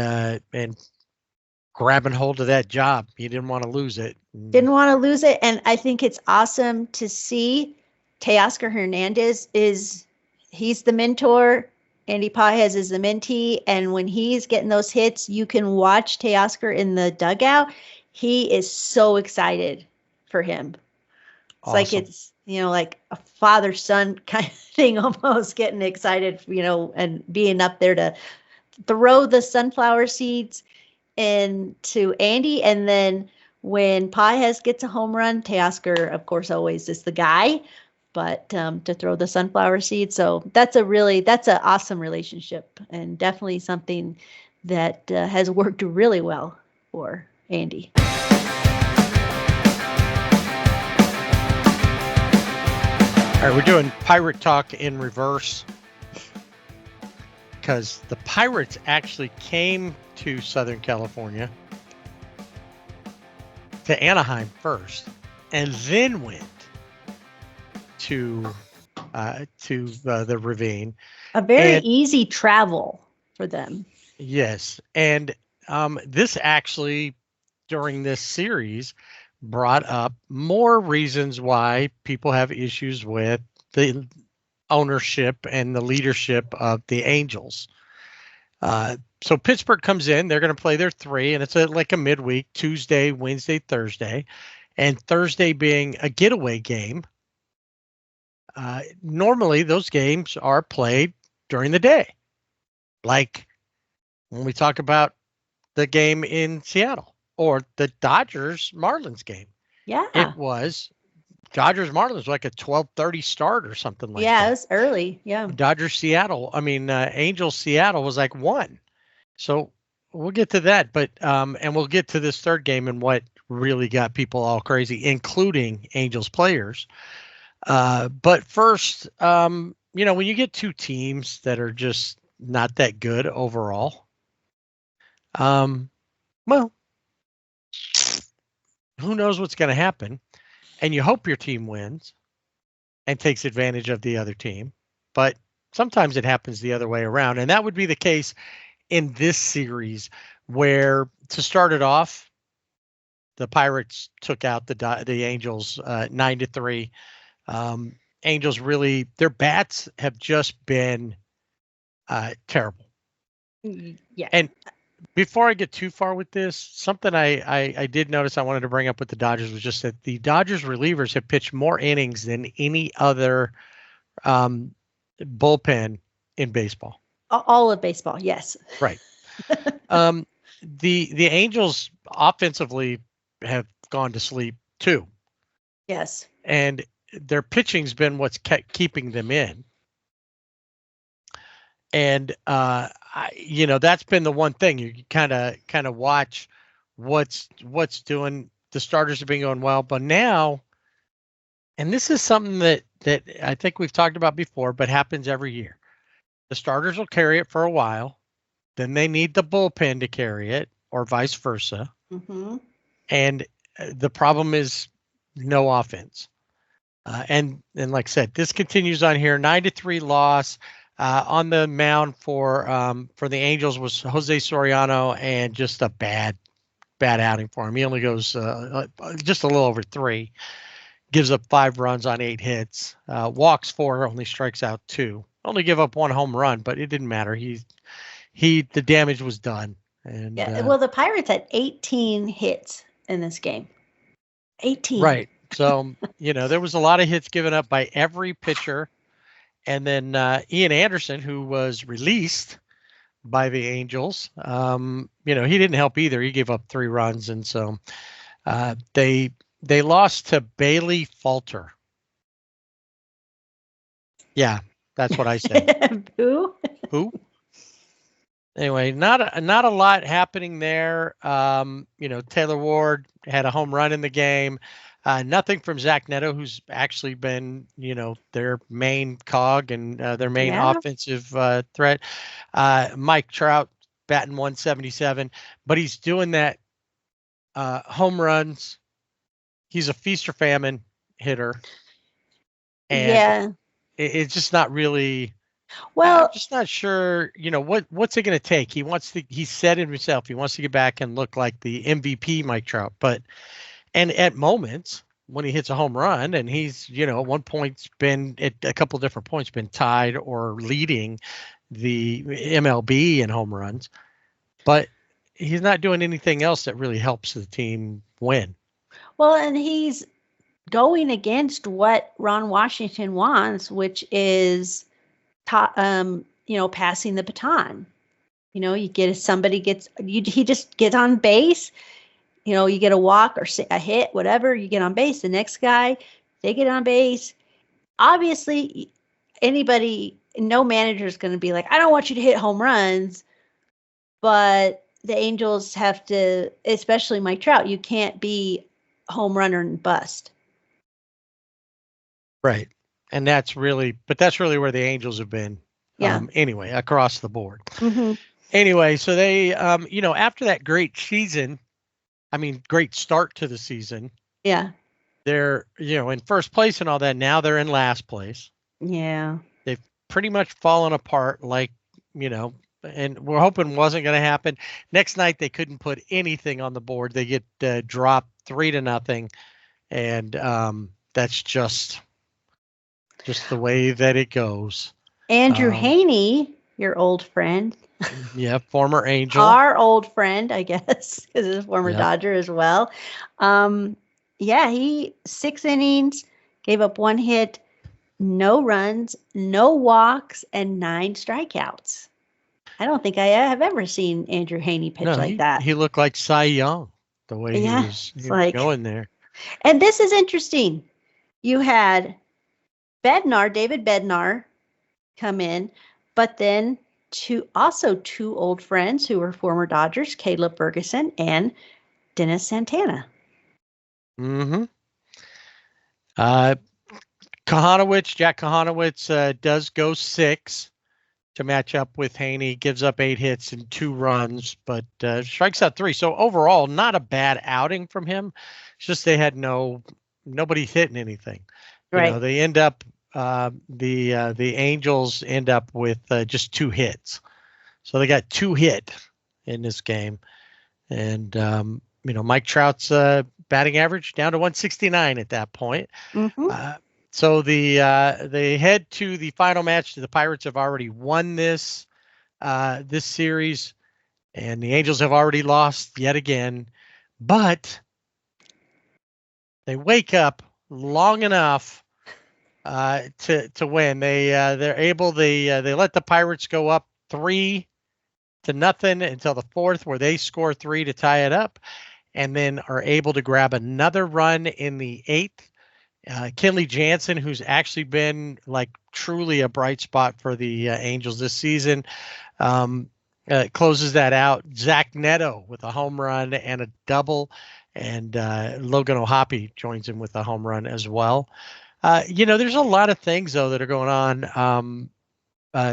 grabbing hold of that job. He didn't want to lose it. And I think it's awesome to see Teoscar Hernandez he's the mentor. Andy Pajes is the mentee, and when he's getting those hits, you can watch Teoscar in the dugout. He is so excited for him. It's awesome. Like it's like a father-son kind of thing, almost getting excited, and being up there to throw the sunflower seeds into Andy. And then when Pajes gets a home run, Teoscar, of course, always is the guy, but to throw the sunflower seed. So that's an awesome relationship, and definitely something that has worked really well for Andy. All right, we're doing Pirate Talk in reverse because the Pirates actually came to Southern California, to Anaheim first, and then went to the Ravine. A very easy travel for them. Yes, and this actually, during this series, brought up more reasons why people have issues with the ownership and the leadership of the Angels. So Pittsburgh comes in, they're going to play their 3, and it's like a midweek, Tuesday, Wednesday, Thursday, and Thursday being a getaway game. Normally those games are played during the day. Like when we talk about the game in Seattle or the Dodgers Marlins game. Yeah. It was Dodgers Marlins like a 12:30 start or something like that. Yeah, it was early. Yeah. Angels Seattle was like 1. So we'll get to that, but and we'll get to this third game and what really got people all crazy, including Angels players. But first, when you get two teams that are just not that good overall, well, who knows what's going to happen? And you hope your team wins and takes advantage of the other team. But sometimes it happens the other way around. And that would be the case in this series, where to start it off, the Pirates took out the Angels 9-3. Angels really, their bats have just been terrible. Yeah. And before I get too far with this, something I did notice I wanted to bring up with the Dodgers was just that the Dodgers relievers have pitched more innings than any other bullpen in baseball. All of baseball, yes. Right. The Angels offensively have gone to sleep too. Yes. And their pitching's been what's kept keeping them in. And that's been the one thing you kind of watch what's doing. The starters have been going well, but now, and this is something that I think we've talked about before, but happens every year. The starters will carry it for a while, then they need the bullpen to carry it, or vice versa. Mm-hmm. And the problem is no offense. And like I said, this continues on here. 9-3 loss. On the mound for the Angels was Jose Soriano, and just a bad outing for him. He only goes just a little over 3, gives up 5 runs on 8 hits, walks 4, only strikes out 2. Only give up 1 home run, but it didn't matter. The damage was done. And well, the Pirates had 18 hits in this game. 18. Right. So there was a lot of hits given up by every pitcher. And then Ian Anderson, who was released by the Angels, he didn't help either. He gave up 3 runs, and so they lost to Bailey Falter. Yeah, that's what I said. Who? Anyway, not a lot happening there. Taylor Ward had a home run in the game. Nothing from Zach Neto, who's actually been, their main cog and their main offensive threat. Mike Trout batting 177, but he's doing that home runs. He's a feast or famine hitter. And it's just not really. Well, I'm just not sure, what's it going to take? He said it himself, he wants to get back and look like the MVP Mike Trout, and at moments when he hits a home run, and he's, at one point at a couple of different points been tied or leading the MLB in home runs, but he's not doing anything else that really helps the team win. Well, and he's going against what Ron Washington wants, which is, passing the baton. He just gets on base. You get a walk or a hit, whatever, you get on base. The next guy, they get on base. Obviously, no manager is going to be like, I don't want you to hit home runs. But the Angels have to, especially Mike Trout, you can't be home runner and bust. Right. And that's really where the Angels have been. Yeah. Anyway, across the board. Mm-hmm. Anyway, so they, after that great start to the season. Yeah. They're, in first place and all that. Now they're in last place. Yeah. They've pretty much fallen apart, and we're hoping wasn't going to happen. Next night, they couldn't put anything on the board. They get dropped 3-0. And that's just the way that it goes. Andrew Haney, your old friend. Yeah, former Angel. Our old friend, I guess, because he's a former Dodger as well. He 6 innings, gave up 1 hit, no runs, no walks, and 9 strikeouts. I don't think I have ever seen Andrew Haney pitch like that. He looked like Cy Young, the way he was going there. And this is interesting. You had David Bednar come in, but then two old friends who were former Dodgers, Caleb Ferguson and Dennis Santana. Mm-hmm. Jack Kahanowicz does go 6 to match up with Haney, gives up 8 hits and 2 runs, but strikes out 3. So overall, not a bad outing from him. It's just they had nobody hitting anything. Right. They end up the Angels end up with just 2 hits. So they got 2 hit in this game, and Mike Trout's batting average down to 169 at that point. Mm-hmm. So they head to the final match. The Pirates have already won this series, and the Angels have already lost yet again. But they wake up long enough to win. They're able. They let the Pirates go up 3-0 until the 4th, where they score 3 to tie it up, and then are able to grab another run in the 8th. Kenley Jansen, who's actually been like truly a bright spot for the Angels this season, closes that out. Zach Neto with a home run and a double, and Logan O'Hoppe joins him with a home run as well. There's a lot of things though that are going on.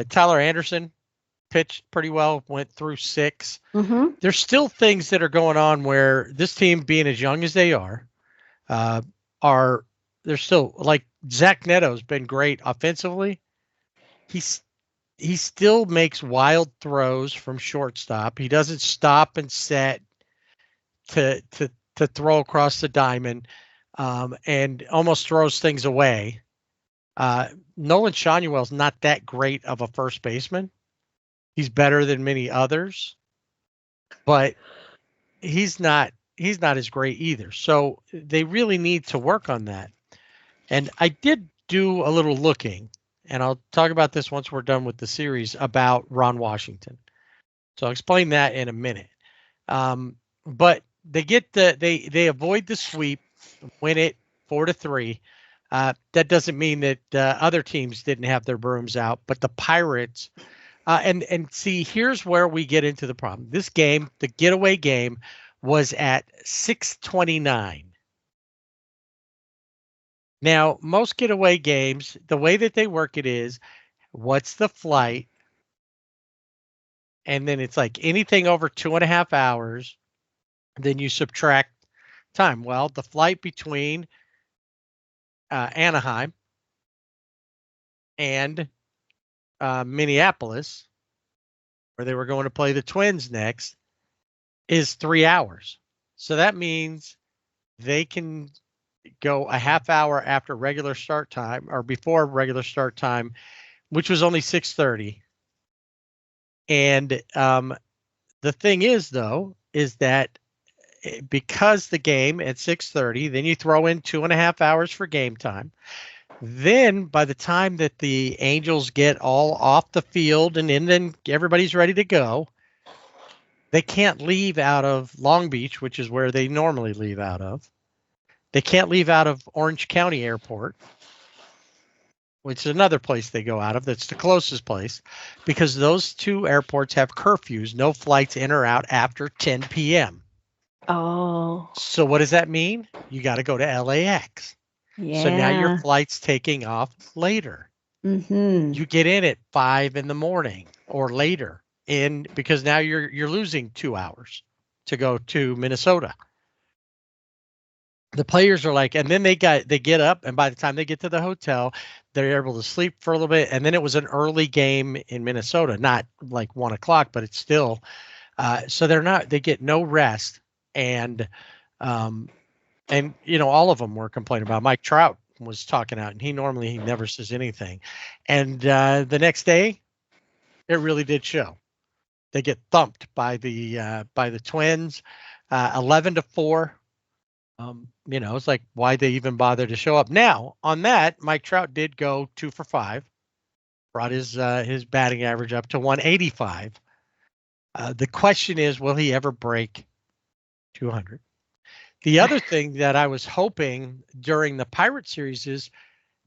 Tyler Anderson pitched pretty well, went through 6. Mm-hmm. There's still things that are going on where this team, being as young as they are they're still, like, Zach Neto's been great offensively. He still makes wild throws from shortstop. He doesn't stop and set to throw across the diamond, and almost throws things away. Nolan Shanuel's not that great of a first baseman. He's better than many others, but he's not as great either. So they really need to work on that. And I did do a little looking, and I'll talk about this once we're done with the series, about Ron Washington. So I'll explain that in a minute. But they get they avoid the sweep, win it 4-3. That doesn't mean that other teams didn't have their brooms out, but the Pirates. And see, here's where we get into the problem. This game, the getaway game, was at 6:29. Now, most getaway games, the way that they work it is, what's the flight? And then it's like anything over 2.5 hours, then you subtract time. Well, the flight between Anaheim and Minneapolis, where they were going to play the Twins next, is 3 hours. So that means they can go a half hour after regular start time, or before regular start time, which was only 6:30. And the thing is, though, is that because the game at 6:30, then you throw in 2.5 hours for game time. Then by the time that the Angels get all off the field and then everybody's ready to go, they can't leave out of Long Beach, which is where they normally leave out of. They can't leave out of Orange County Airport, which is another place they go out of. That's the closest place, because those 2 airports have curfews, no flights in or out after 10 p.m. Oh. So what does that mean? You got to go to LAX. Yeah. So now your flight's taking off later. Mm-hmm. You get in at 5 a.m. or later, because now you're losing 2 hours to go to Minnesota. The players are like, and then they get up, and by the time they get to the hotel, they're able to sleep for a little bit. And then it was an early game in Minnesota, not like 1 o'clock, but it's still, so they get no rest. And all of them were complaining about. Mike Trout was talking out, and he never says anything. And the next day, it really did show. They get thumped by the Twins, 11-4. It's like, why they even bother to show up? Now, on that, Mike Trout did go 2 for 5, brought his batting average up to 185. The question is, will he ever break 200? The other thing that I was hoping during the Pirate series is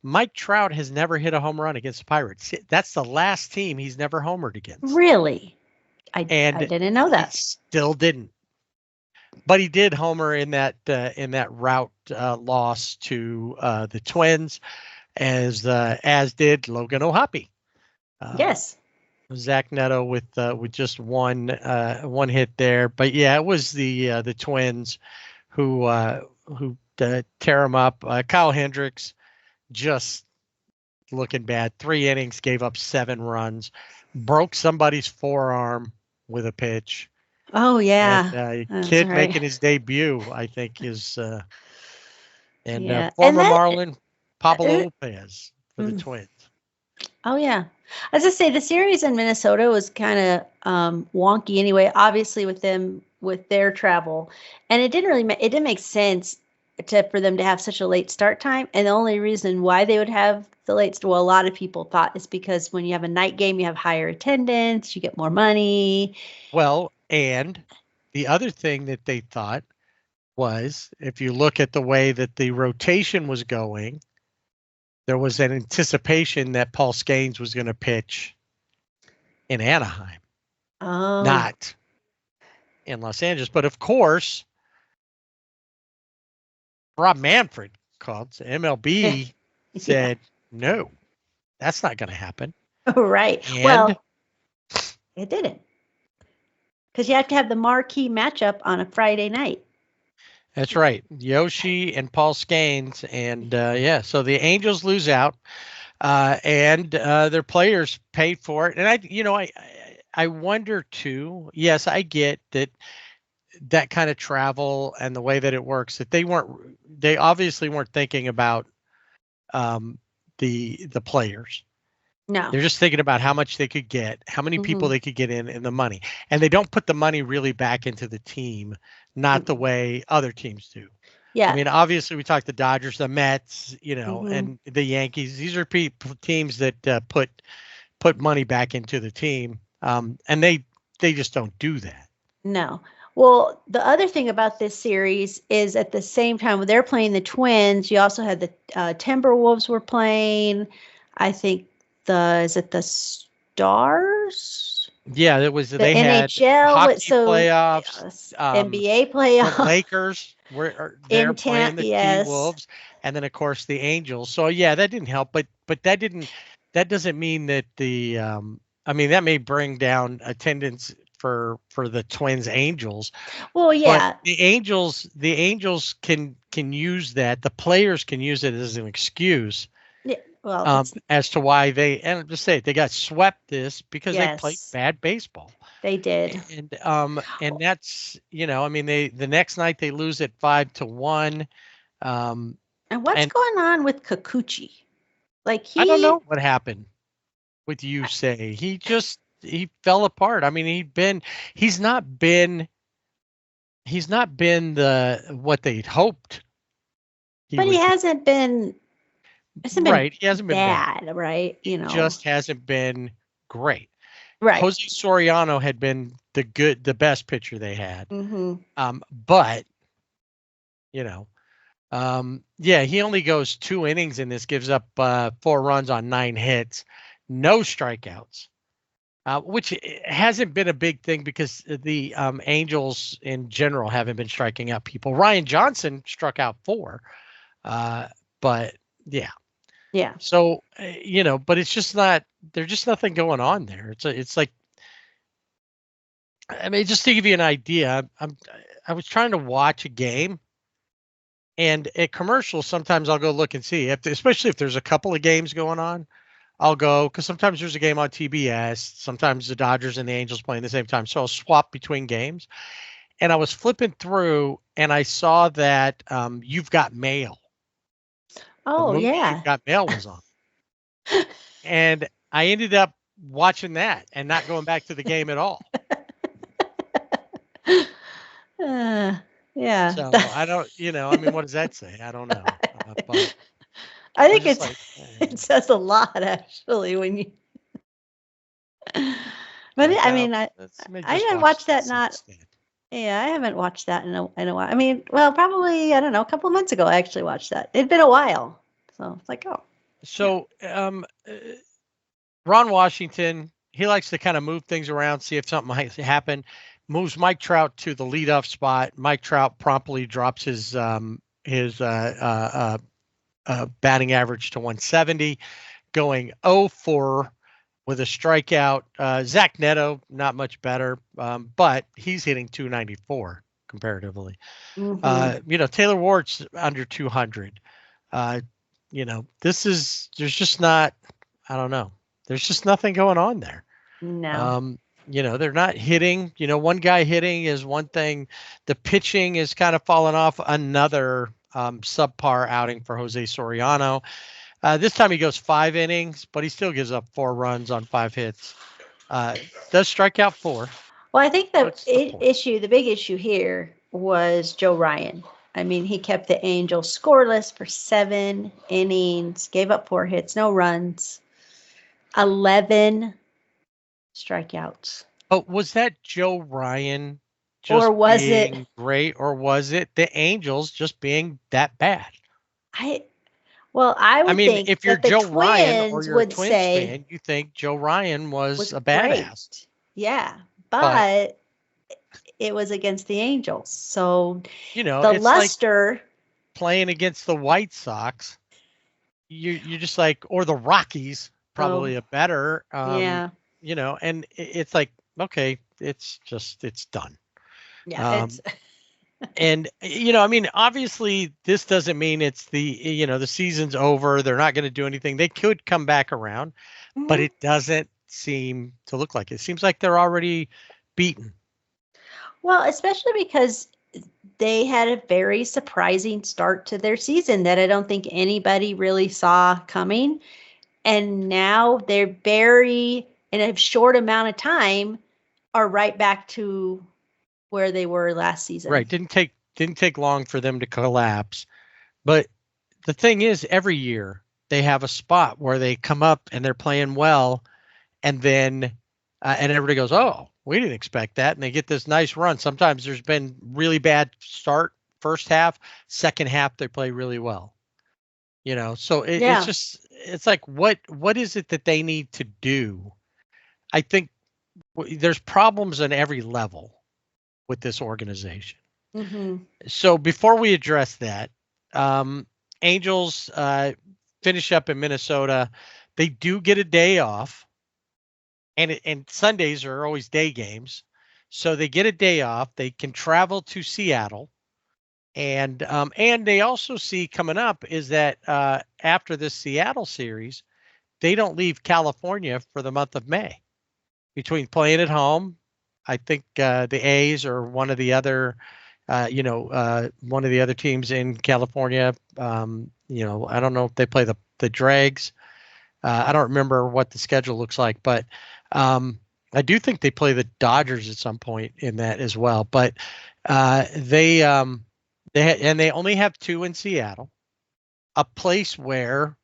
Mike Trout has never hit a home run against the Pirates. That's the last team he's never homered against. Really? I didn't know that. Still didn't. But he did homer in that route loss to the Twins, as did Logan O'Hoppe. Yes. Zach Neto with just one hit there, but yeah, it was the Twins who tear him up. Kyle Hendricks just looking bad. 3 innings, gave up 7 runs, broke somebody's forearm with a pitch. Oh yeah, And, kid right. making his debut, I think, is and Yeah. former And that, Marlin Pablo Lopez for the Twins. Oh yeah, as I say, the series in Minnesota was kind of wonky anyway. Obviously, with their travel, and it didn't make sense for them to have such a late start time. And the only reason why they would have the well, a lot of people thought is because when you have a night game, you have higher attendance, you get more money. Well, and the other thing that they thought was, if you look at the way that the rotation was going, there was an anticipation that Paul Skenes was going to pitch in Anaheim, not in Los Angeles. But of course, Rob Manfred called. So MLB said, no, that's not going to happen. Right. And well, it didn't. Because you have to have the marquee matchup on a Friday night. That's right. Yoshi and Paul Skenes. And so the Angels lose out, and their players paid for it. And I wonder too, yes, I get that kind of travel and the way that it works, that they obviously weren't thinking about the players. No. They're just thinking about how much they could get, how many people they could get in, and the money. And they don't put the money really back into the team, not the way other teams do. Yeah. I mean, obviously, we talked the Dodgers, the Mets, and the Yankees. These are teams that put money back into the team, and they just don't do that. No. Well, the other thing about this series is at the same time when they're playing the Twins, you also had the Timberwolves were playing. I think is it the Stars? Yeah, it was. They NHL, had hockey playoffs, NBA playoffs. The Lakers were there playing the T-Wolves, and then of course the Angels. So yeah, that didn't help, but that doesn't mean that that may bring down attendance for the Twins Angels. Well, yeah. But the Angels can use that. The players can use it as an excuse. Yeah. Well, as to why they got swept this because they played bad baseball. They did. And that's, the next night they lose it 5-1. And what's going on with Kikuchi? Like I don't know what happened with Yusei. He fell apart. I mean, he's not been what they'd hoped. He hasn't been right. He hasn't been bad, right? He just hasn't been great. Right. Jose Soriano had been the best pitcher they had. But he only goes 2 innings in this, gives up 4 runs on 9 hits, no strikeouts, which hasn't been a big thing because the Angels in general haven't been striking out people. Ryan Johnson struck out 4, but yeah. Yeah. So, but it's just not, there's just nothing going on there. It's like, just to give you an idea, I was trying to watch a game, and at commercials, sometimes I'll go look and see especially if there's a couple of games going on, I'll go, because sometimes there's a game on TBS, sometimes the Dodgers and the Angels playing at the same time. So I'll swap between games, and I was flipping through and I saw that You've Got Mail. Oh, yeah. You've Got Mail was on. And I ended up watching that and not going back to the game at all. Yeah. So I don't, what does that say? I don't know. But I think it says a lot, actually, when you. But I haven't watched that. I haven't watched that in a while. Probably, I don't know, a couple of months ago I actually watched that. It'd been a while. So it's like, oh. So Ron Washington, he likes to kind of move things around, see if something might happen. moves Mike Trout to the leadoff spot. Mike Trout promptly drops his batting average to 170, going 0-4 with a strikeout. Zach Neto, not much better, but he's hitting 294 comparatively. Taylor Ward's under 200. There's just not, I don't know. There's just nothing going on there. No. They're not hitting. One guy hitting is one thing. The pitching is kind of fallen off. Another subpar outing for Jose Soriano. This time he goes 5 innings, but he still gives up 4 runs on 5 hits. Does strike out 4. Well, I think the big issue here was Joe Ryan. I mean, he kept the Angels scoreless for 7 innings, gave up 4 hits, no runs, 11 strikeouts. Oh, was that Joe Ryan or was it great, or was it the Angels just being that bad? I would think if you're Joe Ryan or you're a Twins say fan, you think Joe Ryan was a badass. Great. Yeah, but it was against the Angels. So, the luster, like playing against the White Sox, you're just like, or the Rockies, probably a better, and it's like, okay, it's done. Yeah. And, obviously this doesn't mean it's the season's over. They're not going to do anything. They could come back around, but it doesn't seem to look like it. It seems like they're already beaten. Well, especially because they had a very surprising start to their season that I don't think anybody really saw coming. And now they're in a short amount of time, are right back to where they were last season. Right. Didn't take long for them to collapse. But the thing is, every year they have a spot where they come up and they're playing well, and then and everybody goes, "Oh, we didn't expect that," and they get this nice run. Sometimes there's been really bad start first half, second half they play really well. So it's like, what is it that they need to do? I think there's problems on every level with this organization. So before we address that, Angels finish up in Minnesota. They do get a day off, and Sundays are always day games. So they get a day off. They can travel to Seattle. And they also see coming up is that after this Seattle series, they don't leave California for the month of May. Between playing at home, I think the A's or one of the other teams in California. I don't know if they play the Dregs. I don't remember what the schedule looks like, but I do think they play the Dodgers at some point in that as well. But they only have 2 in Seattle, a place where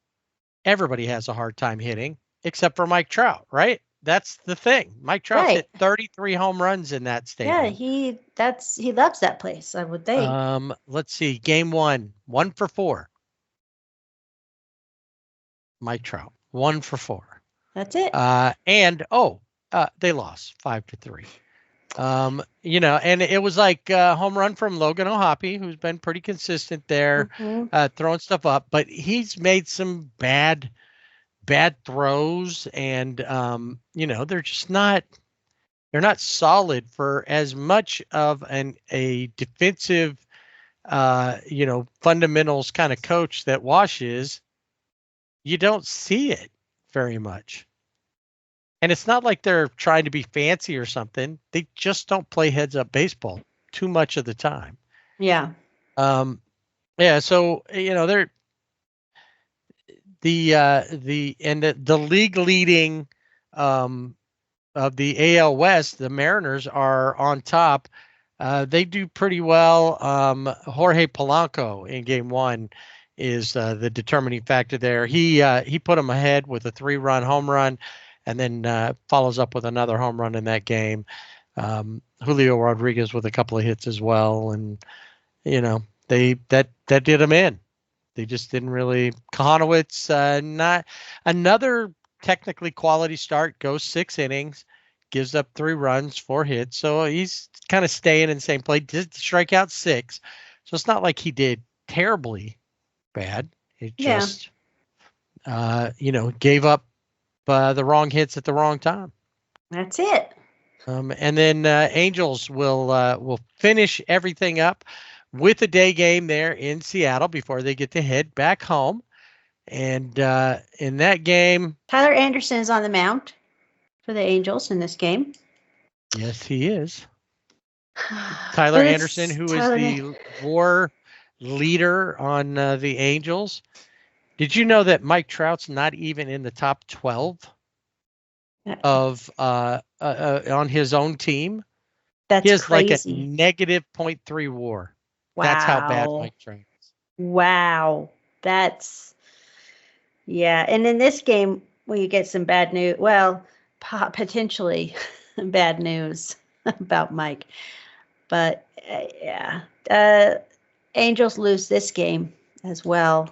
everybody has a hard time hitting except for Mike Trout, right? That's the thing. Mike Trout hit 33 home runs in that stadium. Yeah, he loves that place, I would think. Let's see. Game 1, 1 for 4. Mike Trout, 1 for 4. That's it. They lost 5-3. And it was like a home run from Logan O'Hoppe, who's been pretty consistent there, throwing stuff up, but he's made some bad throws, and they're just not solid for as much of a defensive fundamentals kind of coach that Wash is. You don't see it very much. And it's not like they're trying to be fancy or something. They just don't play heads up baseball too much of the time. Yeah. So they're the league leading of the AL West. The Mariners are on top. They do pretty well. Jorge Polanco in Game 1 is the determining factor there. He put them ahead with a 3-run home run, and then follows up with another home run in that game. Julio Rodriguez with a couple of hits as well, and that did them in. They just didn't really. Kahanowitz, not another technically quality start, goes 6 innings, gives up 3 runs, 4 hits. So he's kind of staying in the same place. Did strike out 6. So it's not like he did terribly bad. It just, gave up the wrong hits at the wrong time. That's it. And then Angels will finish everything up with a day game there in Seattle before they get to head back home. And in that game, Tyler Anderson is on the mound for the Angels in this game. yes, he is. Tyler Anderson, who is the WAR leader on the Angels. Did you know that Mike Trout's not even in the top 12 of on his own team? That's he has crazy. Like a negative 0.3 WAR. Wow. That's how bad Mike Trout is. Wow. That's, yeah. And in this game, we get some bad news. Well, potentially bad news about Mike. But yeah, Angels lose this game as well.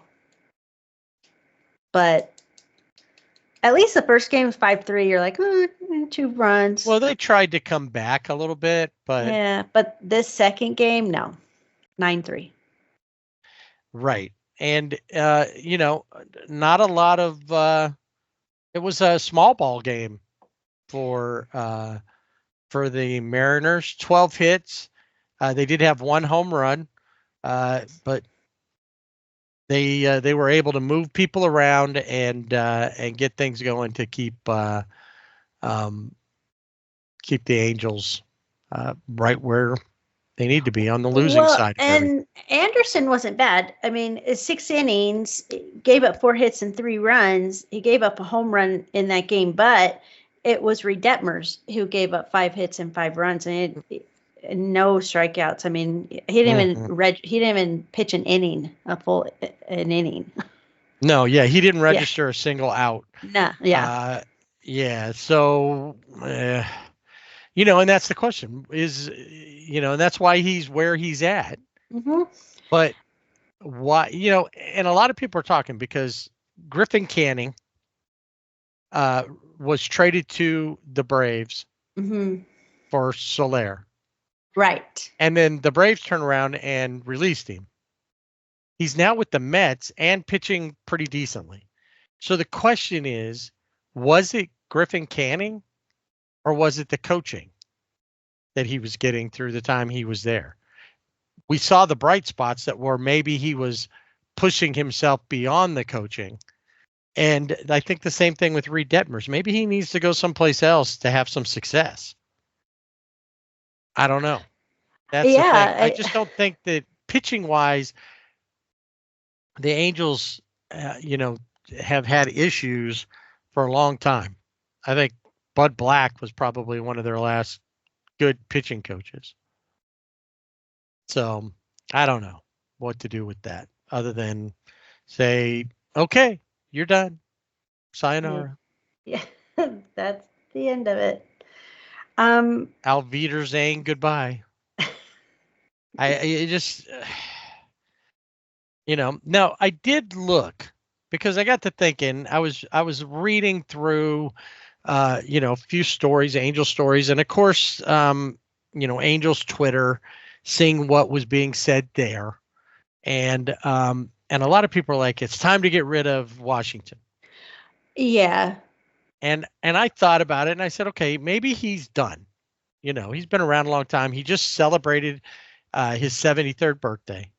But at least the first game was 5-3. You're like, 2 runs. Well, they tried to come back a little bit, but yeah. But this second game, no, 9-3. Right, and not a lot of. It was a small ball game for the Mariners. 12 hits. They did have 1 home run, but they were able to move people around and get things going to keep the Angels right where they need to be on the losing side. And Anderson wasn't bad. I mean, 6 innings, gave up 4 hits and 3 runs. He gave up a home run in that game, but it was Reed Detmers who gave up 5 hits and 5 runs and no strikeouts. I mean, he didn't even pitch an inning, an inning. No, yeah, he didn't register a single out. No, yeah. So, and that's the question is, and that's why he's where he's at. Mm-hmm. But why, and a lot of people are talking because Griffin Canning was traded to the Braves for Soler. Right. And then the Braves turned around and released him. He's now with the Mets and pitching pretty decently. So the question is, was it Griffin Canning or was it the coaching that he was getting through the time he was there? We saw the bright spots that were maybe he was pushing himself beyond the coaching. And I think the same thing with Reed Detmers. Maybe he needs to go someplace else to have some success. I don't know. That's the thing. I just don't think that pitching wise, the Angels, have had issues for a long time. I think Bud Black was probably one of their last good pitching coaches. So I don't know what to do with that other than say, okay, you're done. Sayonara. Yeah, that's the end of it. Auf Wiedersehen, goodbye. I just, no, I did look because I got to thinking, I was reading through, a few stories, Angel stories, and of course, Angels Twitter, seeing what was being said there. And a lot of people are like, it's time to get rid of Washington. Yeah. And I thought about it and I said, okay, maybe he's done. He's been around a long time. He just celebrated his 73rd birthday.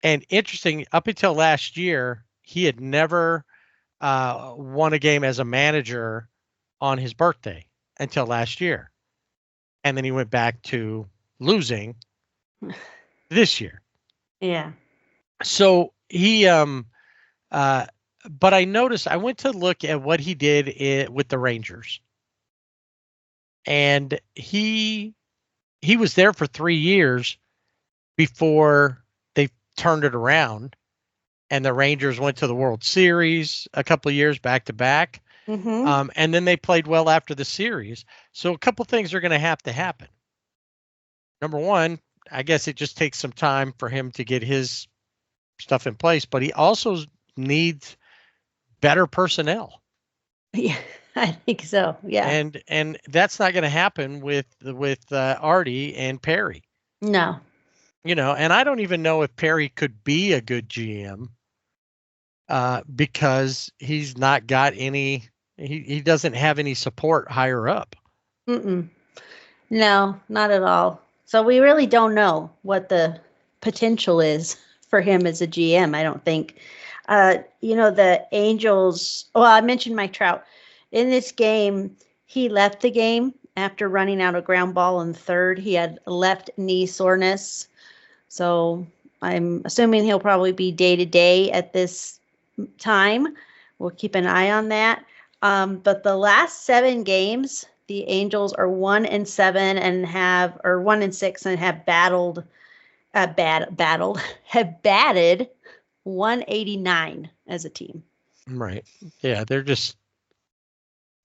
And interesting, up until last year, he had never won a game as a manager on his birthday until last year. And then he went back to losing this year. Yeah. So he, but I noticed, I went to look at what he did with the Rangers. And he was there for 3 years before they turned it around. And the Rangers went to the World Series a couple of years back to back. Mm-hmm. And then they played well after the series. So a couple things are going to happen. Number one, I guess it just takes some time for him to get his stuff in place, but he also needs better personnel. Yeah. I think so. Yeah. And that's not going to happen with Artie and Perry. No. And I don't even know if Perry could be a good GM because he's not got any. He doesn't have any support higher up. Mm-mm. No, not at all. So we really don't know what the potential is for him as a GM. I don't think. The Angels. Well, I mentioned Mike Trout. In this game, he left the game after running out a ground ball in third. He had left knee soreness. So I'm assuming he'll probably be day to day at this time. We'll keep an eye on that. But the last 7 games, the Angels are 1-7 and or 1-6 and have have batted 189 as a team. Right. Yeah,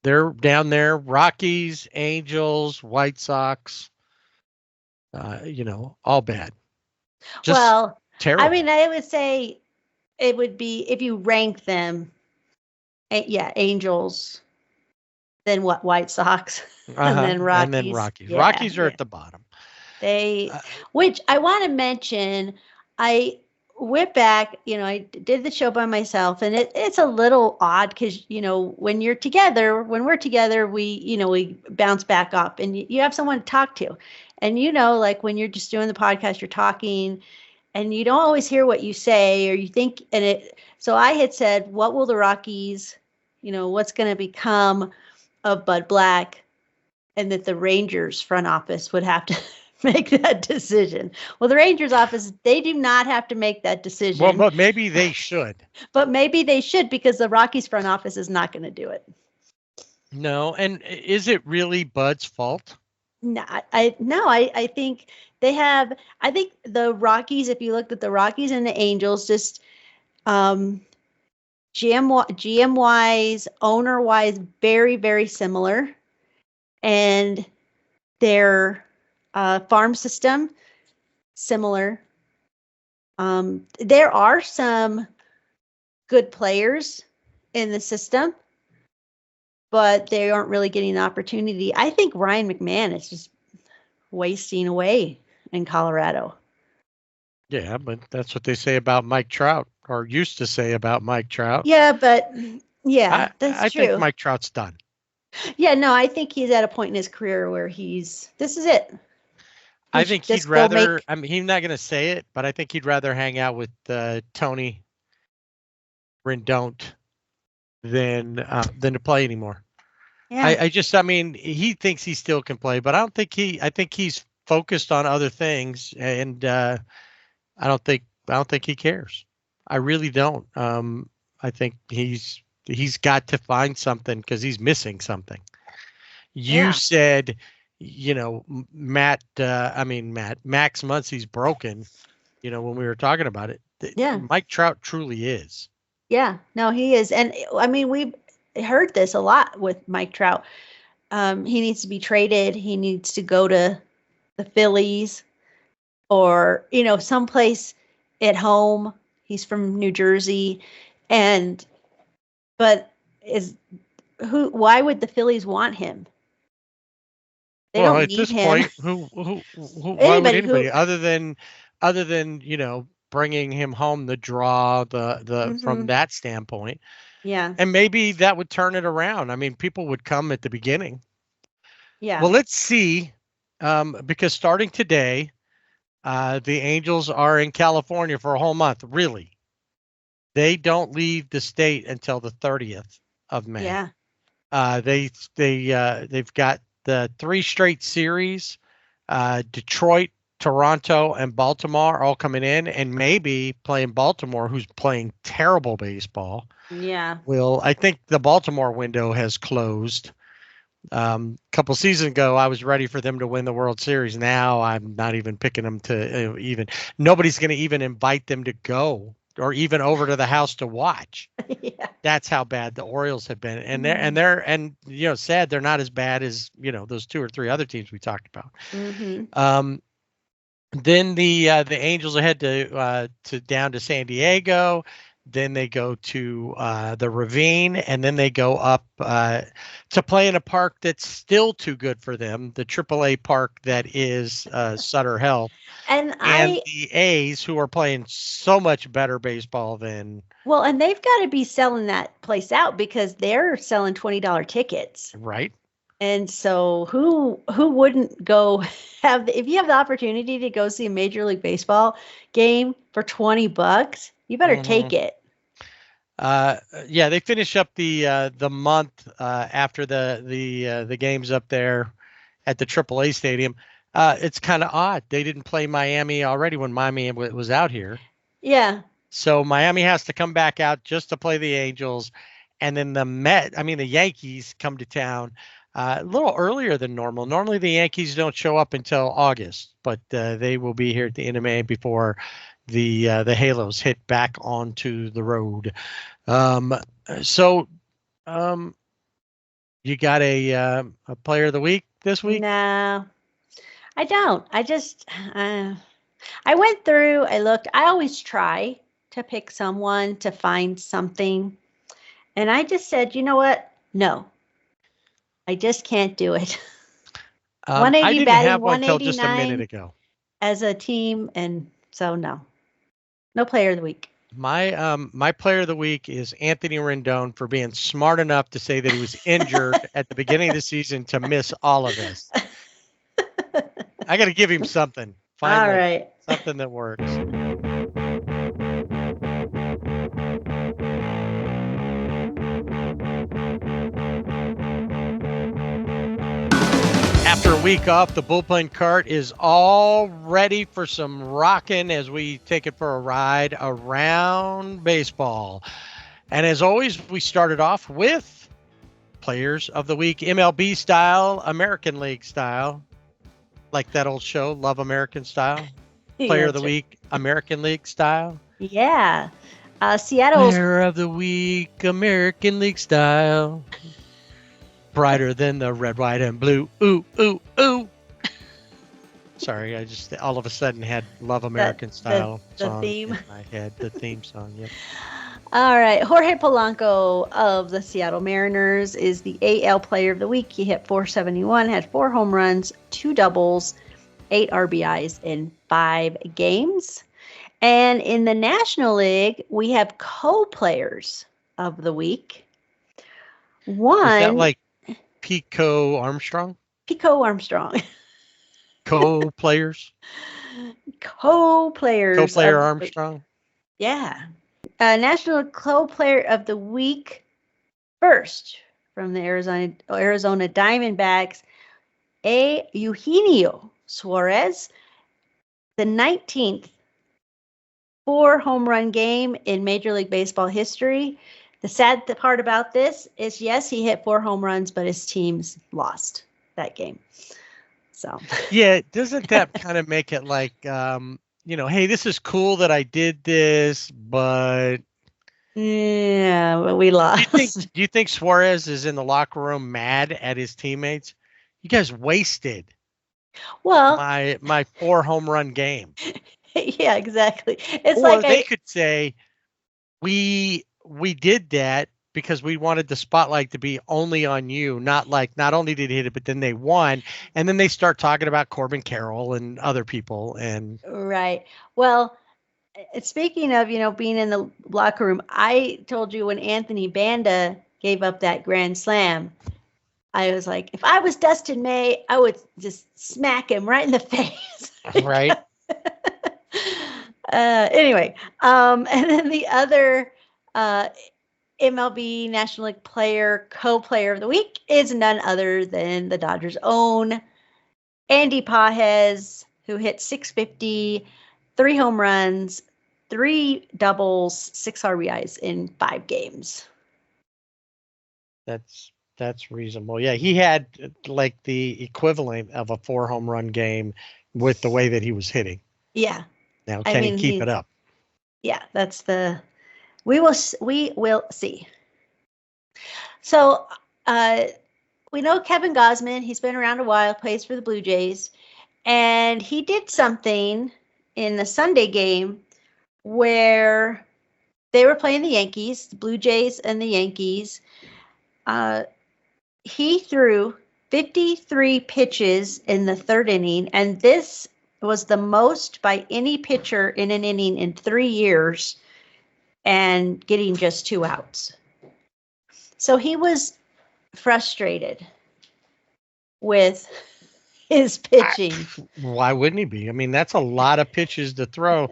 they're down there. Rockies, Angels, White Sox. All bad. Just terrible. I mean, I would say it would be if you rank them. Angels. Then what? White Sox, and then Rockies. And then Rockies. Yeah, Rockies are at the bottom. Which I want to mention. I went back. I did the show by myself, and it's a little odd because when we're together, we bounce back up, and you have someone to talk to, and like when you're just doing the podcast, you're talking, and you don't always hear what you say or you think, So I had said, what will the Rockies, what's going to become of Bud Black, and that the Rangers front office would have to make that decision. Well, the Rangers office, they do not have to make that decision. Well, but maybe they should. But maybe they should, because the Rockies front office is not going to do it. No, and is it really Bud's fault? No, I think they have. I think the Rockies, if you looked at the Rockies and the Angels, just GM wise, owner wise, very, very similar, and their farm system similar. There are some good players in the system, but they aren't really getting an opportunity. I think Ryan McMahon is just wasting away in Colorado. Yeah, but that's what they say about Mike Trout, or used to say about Mike Trout. Yeah, but that's true. I think Mike Trout's done. Yeah, no, I think he's at a point in his career where this is it. I think he'd rather, he's not going to say it, but I think he'd rather hang out with Tony Rendon than to play anymore. Yeah. He thinks he still can play, but I think he's focused on other things, and I don't think he cares. I really don't. I think he's got to find something because he's missing something. You said, Max Muncy's broken, when we were talking about it. Yeah. Mike Trout truly is. Yeah, no, he is. And we've heard this a lot with Mike Trout. He needs to be traded. He needs to go to the Phillies or, someplace at home. He's from New Jersey. But why would the Phillies want him? They don't need him. Point, why would anybody other than bringing him home the draw from that standpoint? Yeah. And maybe that would turn it around. People would come at the beginning. Yeah. Well, let's see. Because starting today, the Angels are in California for a whole month. Really. They don't leave the state until the 30th of May. Yeah. They've got the 3 straight series. Detroit, Toronto, and Baltimore are all coming in, and maybe playing Baltimore, who's playing terrible baseball. Yeah. I think the Baltimore window has closed. A couple seasons ago, I was ready for them to win the World Series. Now I'm not even picking them to even. Nobody's going to even invite them to go or even over to the house to watch. Yeah. That's how bad the Orioles have been, and they're sad they're not as bad as those 2 or 3 other teams we talked about. Mm-hmm. Then the Angels are head to down to San Diego. Then they go to the Ravine, and then they go up to play in a park that's still too good for them, the AAA park that is Sutter Health, And the A's, who are playing so much better baseball than. Well, and they've got to be selling that place out because they're selling $20 tickets. Right. And so who wouldn't go if you have the opportunity to go see a Major League Baseball game for $20, you better take it. Yeah, they finish up the month after the games up there at the AAA stadium. It's kind of odd. They didn't play Miami already when Miami was out here. Yeah. So Miami has to come back out just to play the Angels, and then the Yankees come to town a little earlier than normal. Normally the Yankees don't show up until August, but they will be here at the end of May before the Halos hit back onto the road. You got a player of the week this week? No, I don't. I just I went through, I looked. I always try to pick someone to find something. And I just said, you know what? No. I just can't do it. 180 I didn't batting, have one until just a 189 minute ago. As a team, and so no player of the week. My player of the week is Anthony Rendon for being smart enough to say that he was injured at the beginning of the season to miss all of this. I got to give him something. Finally, all right. Something that works. After a week off, the Bullpen Cart is all ready for some rocking as we take it for a ride around baseball. And as always, we started off with players of the week, MLB style, American League style, like that old show, Love American Style. Player of the week, American League style. Yeah. Seattle's Player of the week, American League style. Brighter than the red, white, and blue. Ooh, ooh, ooh. Sorry, I just all of a sudden had Love American Style song theme in my head. The theme song, yeah. All right. Jorge Polanco of the Seattle Mariners is the AL Player of the Week. He hit .471, had 4 home runs, 2 doubles, 8 RBIs in 5 games. And in the National League, we have co-players of the week. One. Is that like Pico Armstrong? Pico Armstrong. Co-players? Co-players. Co-player Armstrong? Yeah. National Co-Player of the Week first from the Arizona Diamondbacks, Eugenio Suarez, the 19th 4-home run game in Major League Baseball history. The sad part about this is, yes, he hit 4 home runs, but his teams lost that game. So yeah, doesn't that kind of make it like, hey, this is cool that I did this, but yeah, but we lost. Do you think Suarez is in the locker room mad at his teammates? You guys wasted my 4 home run game. Yeah, exactly. It's or they could say we did that because we wanted the spotlight to be only on you, not only did he hit it, but then they won. And then they start talking about Corbin Carroll and other people. And right. Well, speaking of, being in the locker room, I told you when Anthony Banda gave up that grand slam, I was like, if I was Dustin May, I would just smack him right in the face. Right. Anyway, and then the other MLB National League co-player of the week is none other than the Dodgers' own Andy Pages, who hit .650, 3 home runs, 3 doubles, 6 RBIs in 5 games. That's reasonable. Yeah, he had like the equivalent of a 4 home run game with the way that he was hitting. Yeah. Now, can he keep it up? Yeah, that's we will see. So, we know Kevin Gausman, he's been around a while, plays for the Blue Jays, and he did something in the Sunday game where they were playing the Yankees, the Blue Jays and the Yankees. He threw 53 pitches in the third inning, and this was the most by any pitcher in an inning in 3 years, and getting just 2 outs. So he was frustrated with his pitching. Why wouldn't he be? I mean, that's a lot of pitches to throw.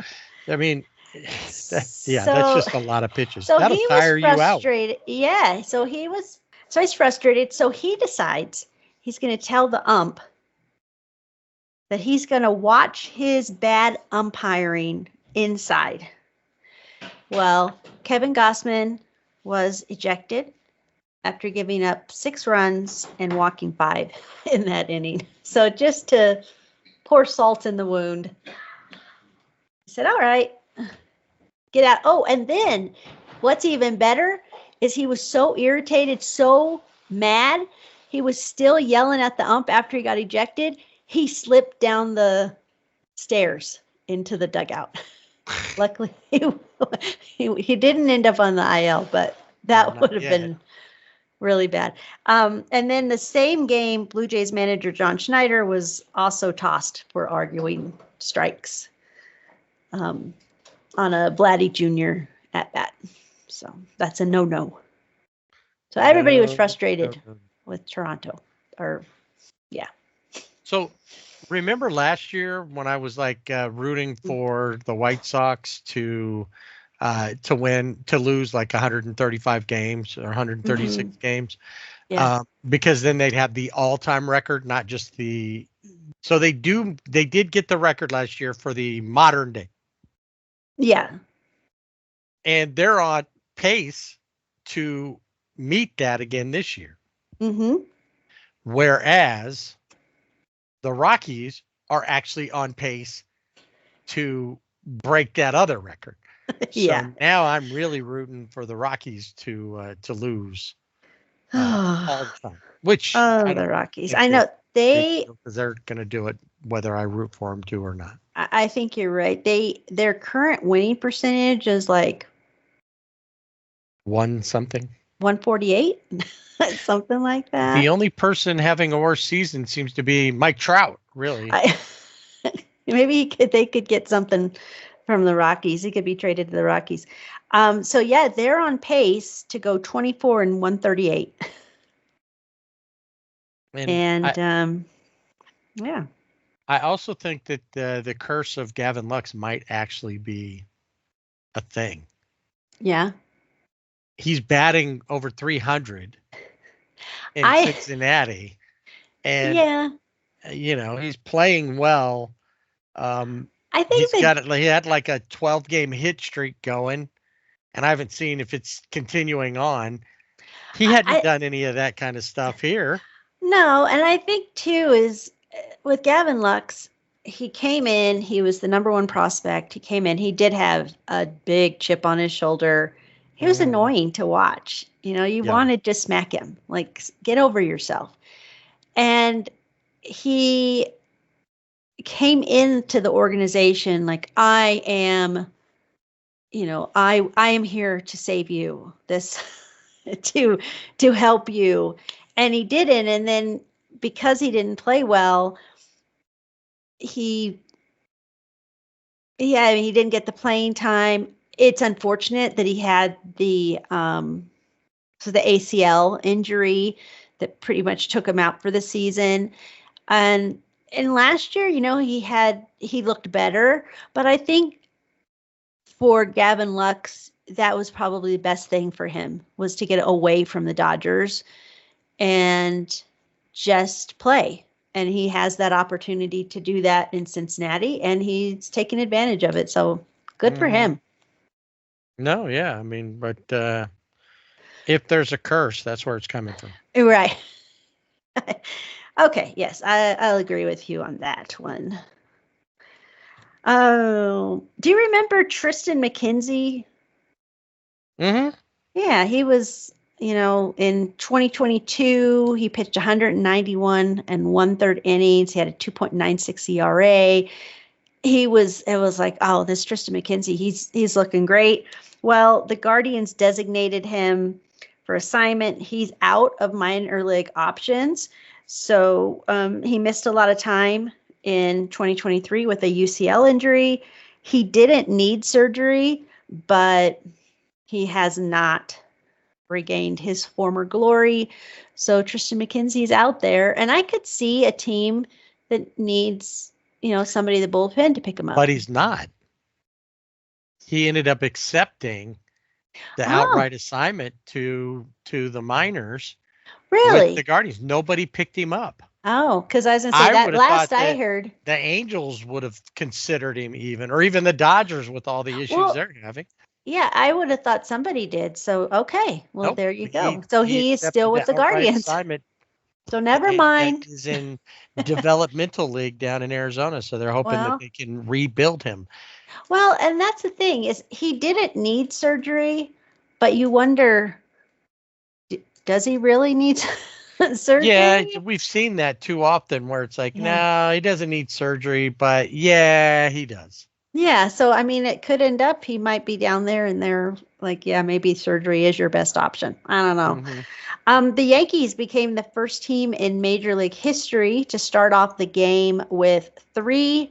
I mean, that's just a lot of pitches. So That'll he tire was you out. frustrated. Yeah. So he's frustrated. So he decides he's going to tell the ump that he's going to watch his bad umpiring inside. Well, Kevin Gossman was ejected after giving up 6 runs and walking 5 in that inning. So just to pour salt in the wound, he said, all right, get out. Oh, and then what's even better is he was so irritated, so mad, he was still yelling at the ump after he got ejected. He slipped down the stairs into the dugout. Luckily, he didn't end up on the IL, but that would have been really bad. And then the same game, Blue Jays manager John Schneider was also tossed for arguing strikes on a Vladdy Jr. at bat. So that's a no. So everybody was frustrated with Toronto. So remember last year when I was like rooting for the White Sox to lose like 135 games or 136 games, because then they'd have the all-time record, not just the. So they did get the record last year for the modern day. Yeah. And they're on pace to meet that again this year. Mm-hmm. Whereas the Rockies are actually on pace to break that other record. So now I'm really rooting for the Rockies to lose all the time. Which the Rockies. I know because they're going to do it whether I root for them to or not. I think you're right. Their current winning percentage is like 148, something like that. The only person having a worse season seems to be Mike Trout. Really, maybe they could get something from the Rockies. He could be traded to the Rockies. So yeah, they're on pace to go 24 and 138. And yeah. I also think that the curse of Gavin Lux might actually be a thing. Yeah. He's batting over 300 in Cincinnati. And, he's playing well. I think he had like a 12-game hit streak going, and I haven't seen if it's continuing on. He hadn't done any of that kind of stuff here. No, and I think too is with Gavin Lux, he came in, he was the number 1 prospect. He came in, he did have a big chip on his shoulder. He was annoying to watch. You wanted to smack him, like, get over yourself. And he came into the organization like, I am here to save you, this to help you. And he didn't. And then because he didn't play well, he didn't get the playing time. It's unfortunate that he had the ACL injury that pretty much took him out for the season. And last year, he looked better, but I think for Gavin Lux, that was probably the best thing for him, was to get away from the Dodgers and just play. And he has that opportunity to do that in Cincinnati, and he's taken advantage of it. So good for him. No, yeah. I mean, but if there's a curse, that's where it's coming from. Right. Okay. Yes, I'll agree with you on that one. Oh, do you remember Tristan McKenzie? Mm-hmm. Yeah, he was, in 2022, he pitched 191 and 1/3 innings. He had a 2.96 ERA. It was like, oh, this Tristan McKenzie, he's looking great. Well, the Guardians designated him for assignment. He's out of minor league options. So he missed a lot of time in 2023 with a UCL injury. He didn't need surgery, but he has not regained his former glory. So Tristan McKenzie's out there. And I could see a team that needs, somebody in the bullpen to pick him up. But he's not. He ended up accepting the outright assignment to the minors. Really? With the Guardians. Nobody picked him up. Oh, because I was going to say that last I heard. The Angels would have considered him or even the Dodgers with all the issues they're having. Yeah, I would have thought somebody did. So, okay. Well, there you go. So he is still with the Guardians. Assignment. So never mind. He's in developmental league down in Arizona. So they're hoping that they can rebuild him. Well, and that's the thing is he didn't need surgery, but you wonder, does he really need surgery? Yeah, we've seen that too often where it's like, no, he doesn't need surgery, but yeah, he does. Yeah. So, I mean, it could end up, he might be down there and they're like, yeah, maybe surgery is your best option. I don't know. Mm-hmm. The Yankees became the first team in Major League history to start off a game with three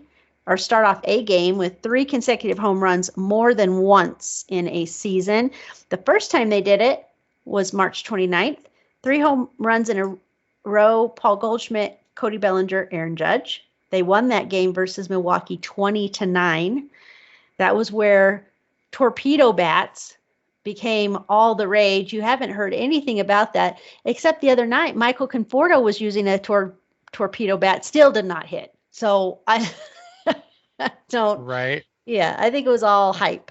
consecutive home runs more than once in a season. The first time they did it was March 29th. 3 home runs in a row, Paul Goldschmidt, Cody Bellinger, Aaron Judge. They won that game versus Milwaukee 20-9. That was where torpedo bats became all the rage. You haven't heard anything about that, except the other night, Michael Conforto was using a torpedo bat, still did not hit. So I don't. Right. Yeah, I think it was all hype.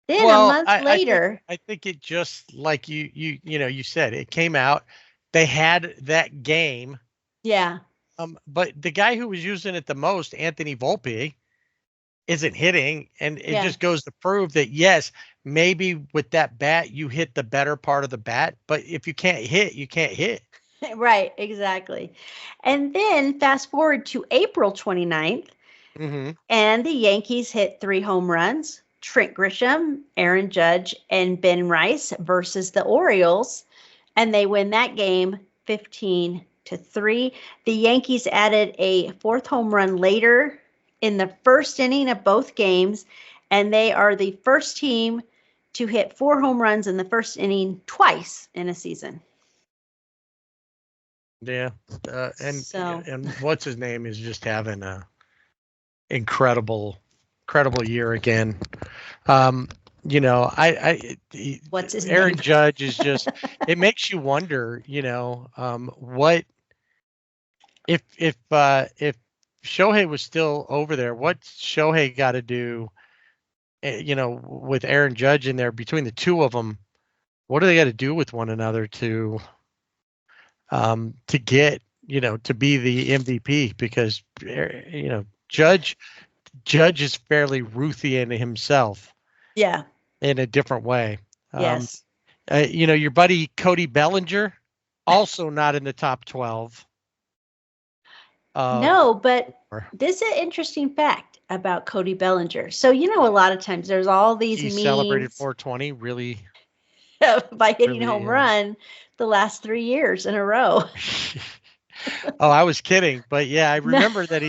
Then a month later, I think it just like you said, it came out. They had that game. Yeah. But the guy who was using it the most, Anthony Volpe, isn't hitting, and it just goes to prove that yes, maybe with that bat you hit the better part of the bat, but if you can't hit, you can't hit. Right, exactly. And then fast forward to April 29th, and the Yankees hit 3 home runs. Trent Grisham, Aaron Judge, and Ben Rice versus the Orioles, and they win that game 15-3. The Yankees added a 4th home run later in the first inning of both games, and they are the first team to hit 4 home runs in the first inning twice in a season. Yeah, and what's his name is just having a incredible year again. What's his Aaron name? Judge is just, it makes you wonder, what if Shohei was still over there, what's Shohei got to do, with Aaron Judge in there between the two of them? What do they got to do with one another to get, to be the MVP? Because, Judge is fairly Ruthian himself. Yeah. In a different way. Yes. Your buddy Cody Bellinger, also not in the top 12. No, but this is an interesting fact about Cody Bellinger. So, a lot of times there's all these memes. He celebrated 420 really by hitting a home run the last 3 years in a row. Oh, I was kidding, but yeah, I remember that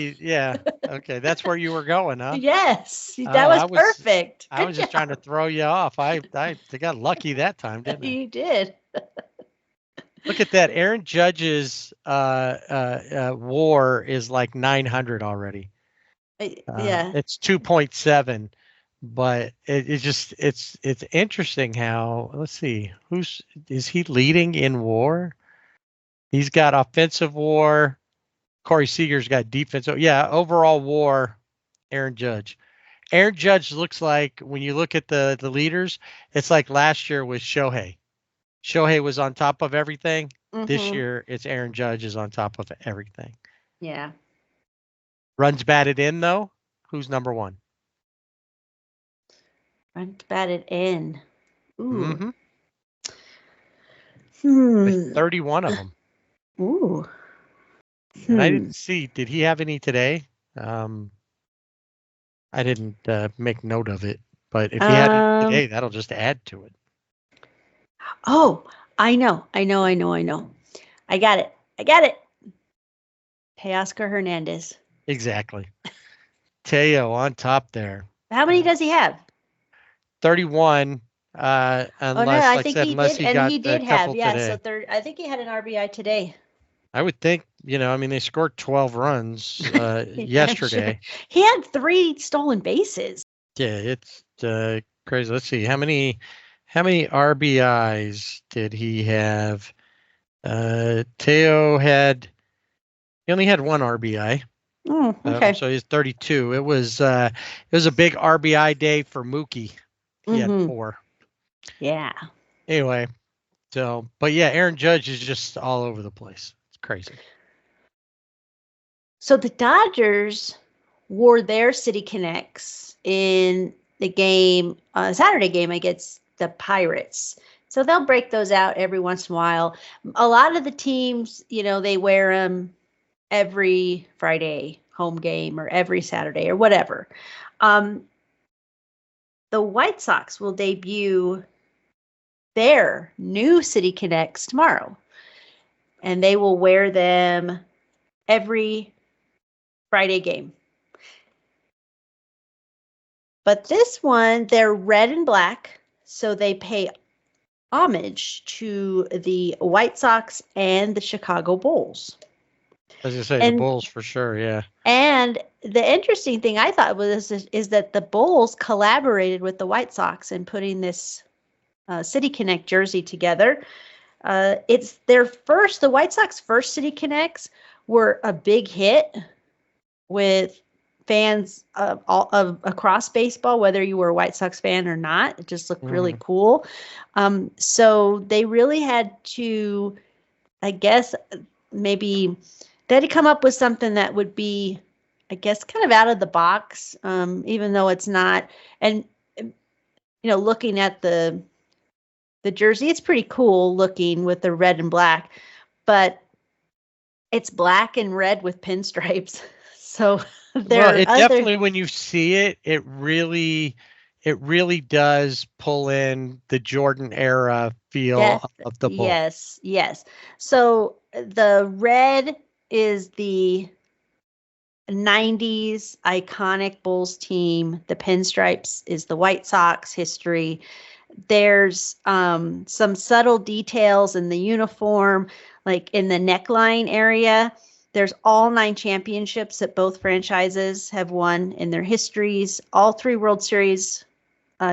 okay, that's where you were going, huh? Yes, that was perfect. I was just trying to throw you off. I got lucky that time, didn't I? You did. Look at that. Aaron Judge's WAR is like 900 already. Yeah, it's 2.7, but it's interesting how, let's see, is he leading in WAR? He's got offensive WAR. Corey Seager's got defensive. Yeah, overall WAR, Aaron Judge. Aaron Judge looks like, when you look at the leaders, it's like last year was Shohei. Shohei was on top of everything. This year, it's Aaron Judge is on top of everything. Yeah. Runs batted in, though. Who's number 1? Runs batted in. Ooh. With 31 of them. Ooh. And I didn't see. Did he have any today? I didn't make note of it, But if he had it Um, today, that'll just add to it. Oh, I know. I got it. Teoscar Hernandez. Exactly. Teo on top there. How many does he have? 31. Oh no, Unless, I like I think said, he unless did, he and got he a did have, couple yeah. So today. third, I think he had an RBI today. I would think, I mean, they scored 12 runs Yeah, yesterday. sure. He had 3 stolen bases. Yeah, it's crazy. Let's see how many RBIs did he have? Teo he only had 1 RBI. Okay. So he's 32. It was a big RBI day for Mookie. He had 4. Yeah. Anyway, but yeah, Aaron Judge is just all over the place. It's crazy. So the Dodgers wore their City Connects in the game, Saturday game against the Pirates. So they'll break those out every once in a while. A lot of the teams, they wear them every Friday home game or every Saturday or whatever. The White Sox will debut their new City Connects tomorrow. And they will wear them every Friday game. But this one, they're red and black, so they pay homage to the White Sox and the Chicago Bulls. As you say, the Bulls for sure, yeah. And the interesting thing I thought is that the Bulls collaborated with the White Sox in putting this City Connect jersey together. It's the White Sox first City Connects were a big hit with fans of across baseball, whether you were a White Sox fan or not. It just looked really cool. So they really had to, I guess, maybe they had to come up with something that would be, I guess, kind of out of the box, even though it's not. And looking at the jersey, it's pretty cool looking with the red and black, but it's black and red with pinstripes. So definitely, when you see it, it really does pull in the Jordan era feel of the Bull. Yes. So the red is the 90s iconic Bulls team. The pinstripes is the White Sox history. There's some subtle details in the uniform, like in the neckline area. There's all 9 championships that both franchises have won in their histories. All 3 World Series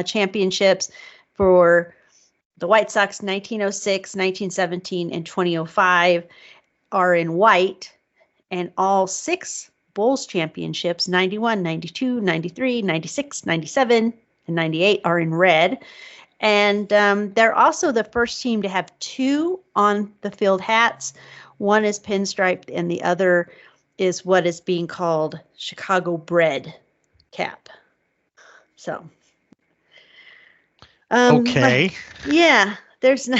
championships for the White Sox, 1906, 1917, and 2005 are in white. And all 6 Bulls championships, 91, 92, 93, 96, 97, and 98 are in red. And they're also the first team to have 2 on the field hats. One is pinstriped and the other is what is being called Chicago bred cap. So. Okay. Yeah, there's no.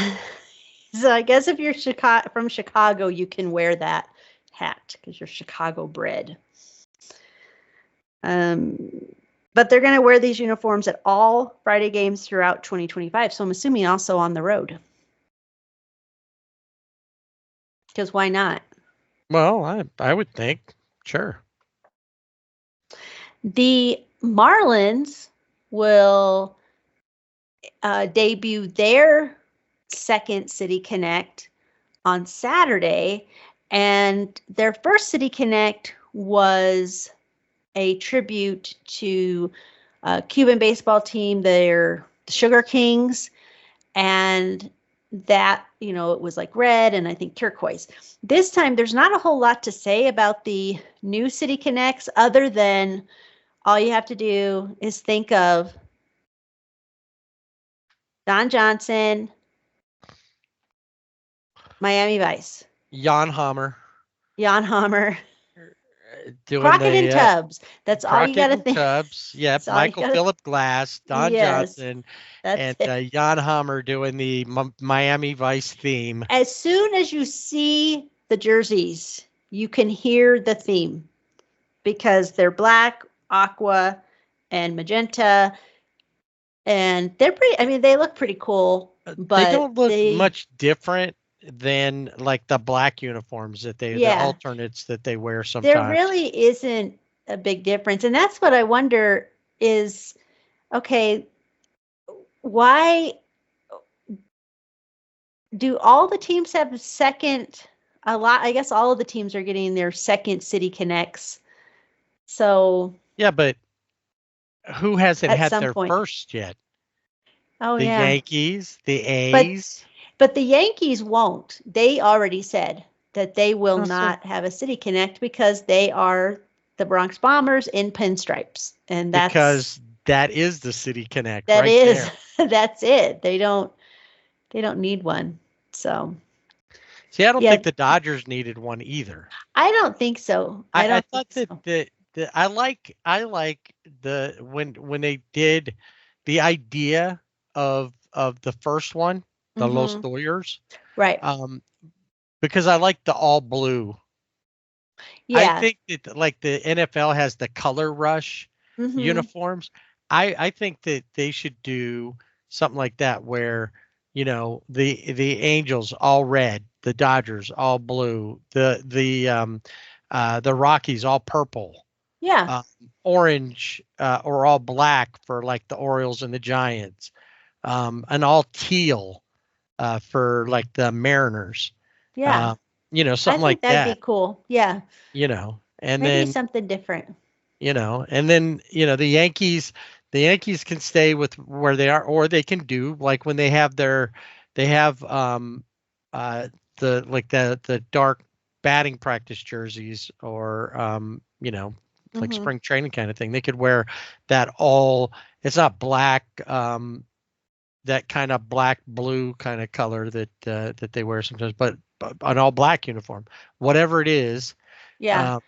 So I guess if you're from Chicago, you can wear that hat because you're Chicago bred. But they're going to wear these uniforms at all Friday games throughout 2025. So I'm assuming also on the road. Because why not? Well, I would think, sure. The Marlins will debut their second City Connect on Saturday. And their first City Connect was a tribute to a Cuban baseball team, the Sugar Kings, and that, it was like red and I think turquoise. This time, there's not a whole lot to say about the new City Connects other than all you have to do is think of Don Johnson, Miami Vice, Jan Hammer doing Crockett and Tubbs. That's all you got to think. Tubbs. Yep. Michael Phillip Glass, Don Johnson, and Jan Hammer doing the Miami Vice theme. As soon as you see the jerseys, you can hear the theme because they're black, aqua, and magenta. and they're pretty. I mean, they look pretty cool, They but don't look much different than like the black uniforms that the Yeah. alternates that they wear there sometimes. really isn't a big difference, and that's what I wonder is, okay, why do all the teams have I guess all of the teams are getting their second City Connects. So Yeah, but who hasn't At had some their point. first yet? oh The yeah, Yankees, the A's. but the Yankees won't. They already said that they will Oh, so- not have a City Connect because they are the Bronx Bombers in pinstripes, and because that is the City Connect that right is there. that's it. They don't need one. So See, I don't Yeah. think the Dodgers needed one either. I don't think so. I I don't thought think that so. I like the when they did the idea of the first one, the Los Mhm. Doyers, Right. because I like the all blue. I Yeah. think that like the NFL has the color rush Mhm. uniforms. I think that they should do something like that where the Angels all red, the Dodgers all blue, the Rockies all purple, Yeah. orange or all black for like the Orioles and the Giants, and all teal for like the Mariners. Yeah. I Something think like that'd that. be cool. Yeah. And Maybe then something different. the Yankees can stay with where they are, or they can do like when they have uh the dark batting practice jerseys, or like Mhm. spring training kind of thing. They could wear that all, it's not black, that kind of black blue kind of color that they wear sometimes, but an all black uniform, whatever it is. Yeah. um,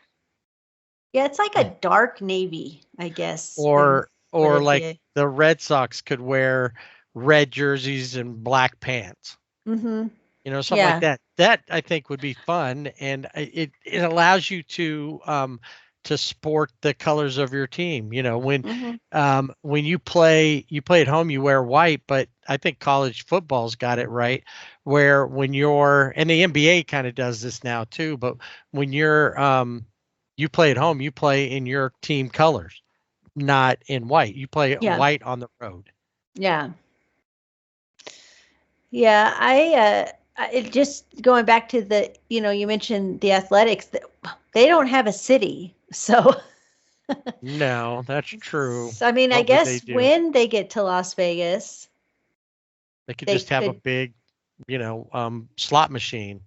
Yeah, it's like a dark navy, I guess. or would it like be? the Red Sox could wear red jerseys and black pants, Mhm. something like Yeah. that. That I think would be fun, and it allows you to sport the colors of your team. Mhm. When you play at home, you wear white, but I think college football's got it right, where when you're, and the NBA kind of does this now too, but when you play at home, you play in your team colors, not in white. You play Yeah. white on the road. Yeah. Yeah, it just going back to you mentioned the Athletics, they don't have a city. So No, that's true. I mean, I What would they guess do? when they get to Las Vegas, They could they just have a could big, slot machine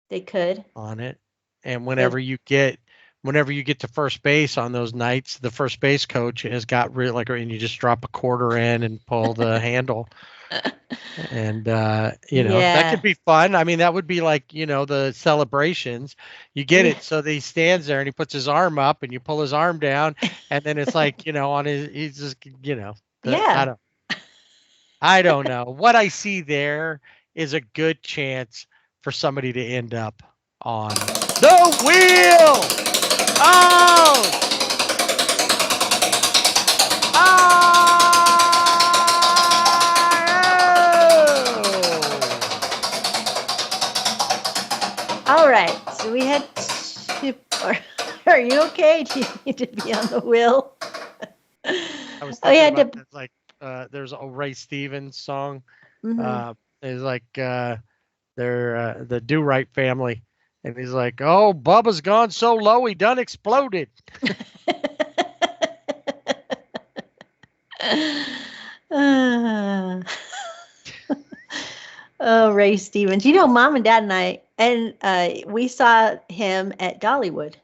they could. on it. And But whenever you get to first base on those nights, the first base coach has got and you just drop a quarter in and pull the handle. And that Yeah. could be fun. I mean, that would be like, the celebrations. You get Yeah. it. So he stands there and he puts his arm up and you pull his arm down, and then it's like, on he's just, Yeah. I don't know. What I see there is a good chance for somebody to end up on the wheel. Oh! All right. So we had are you okay? Do you need to be on the wheel? I was We thinking had about to this, like there's a Ray Stevens song. Mhm. It's like they're the Do Right family, and he's like, "Oh, Bubba's gone so low, he done exploded." Ah. Oh, Ray Stevens. Mom and Dad and we saw him at Dollywood.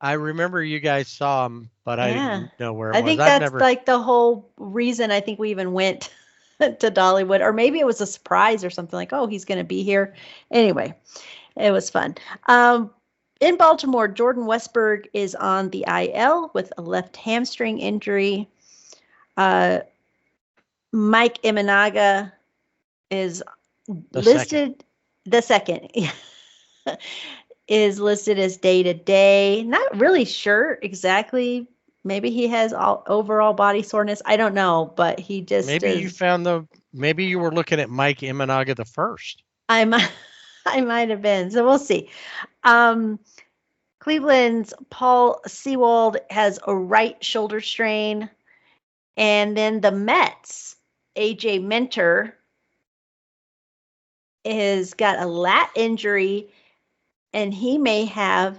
I remember you guys saw him, but I Yeah. didn't know where it I was. think I've that's never. like the whole reason I think we even went to Dollywood, or maybe it was a surprise or something like, oh, he's going to be here. Anyway, it was fun. In Baltimore, Jordan Westberg is on the IL with a left hamstring injury. Mike Imanaga is the second is listed as day to day. Not really sure exactly Maybe he has overall body soreness. I don't know, but he just maybe you were looking at Mike Imanaga the first. I might have been. So we'll see. Cleveland's Paul Sewald has a right shoulder strain. And then the Mets, AJ Minter, has got a lat injury, and he may have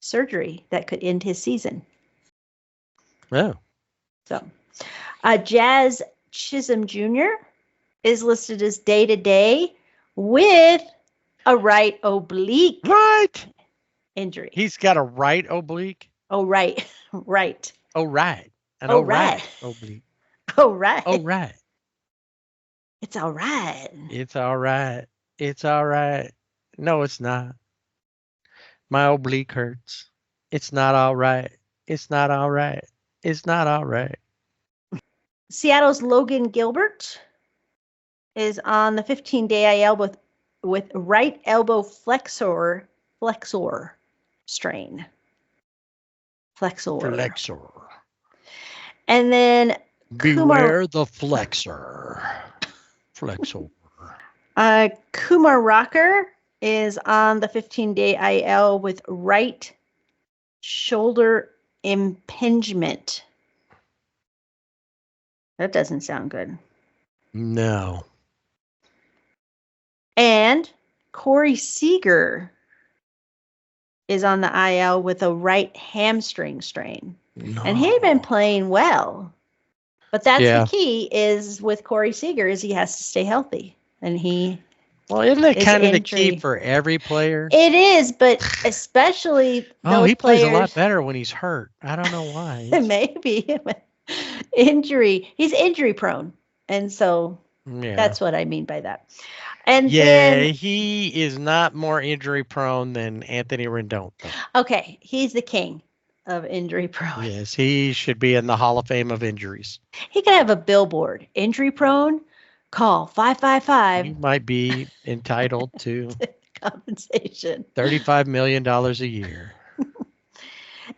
surgery that could end his season. Oh. So, Jazz Chisholm Jr. is listed as day-to-day with a right oblique injury. He's got a right oblique? Oh, right. Right. Oh, right. An Oh, right right. oblique. Oh, right. Oh, right. It's all right. It's all right. It's all right. No, it's not. My oblique hurts. It's not all right. It's not all right. It's not all right. Seattle's Logan Gilbert is on the 15-day IL with right elbow flexor strain. Flexor. And then beware the flexor. Flexor. Kumar Rocker is on the 15-day IL with right shoulder impingement. That doesn't sound good. No. And Corey Seager is on the IL with a right hamstring strain. No. And he had been playing well. But that's the key is with Corey Seager is he has to stay healthy. And isn't that kind of the key for every player? It is, but especially he plays a lot better when he's hurt. I don't know why. Maybe. Injury. He's injury prone. And so that's what I mean by that. And then, he is not more injury prone than Anthony Rendon. Okay, he's the king of injury prone. Yes, he should be in the Hall of Fame of injuries. He could have a billboard. Injury prone, call 555. He might be entitled to compensation. $35 million a year.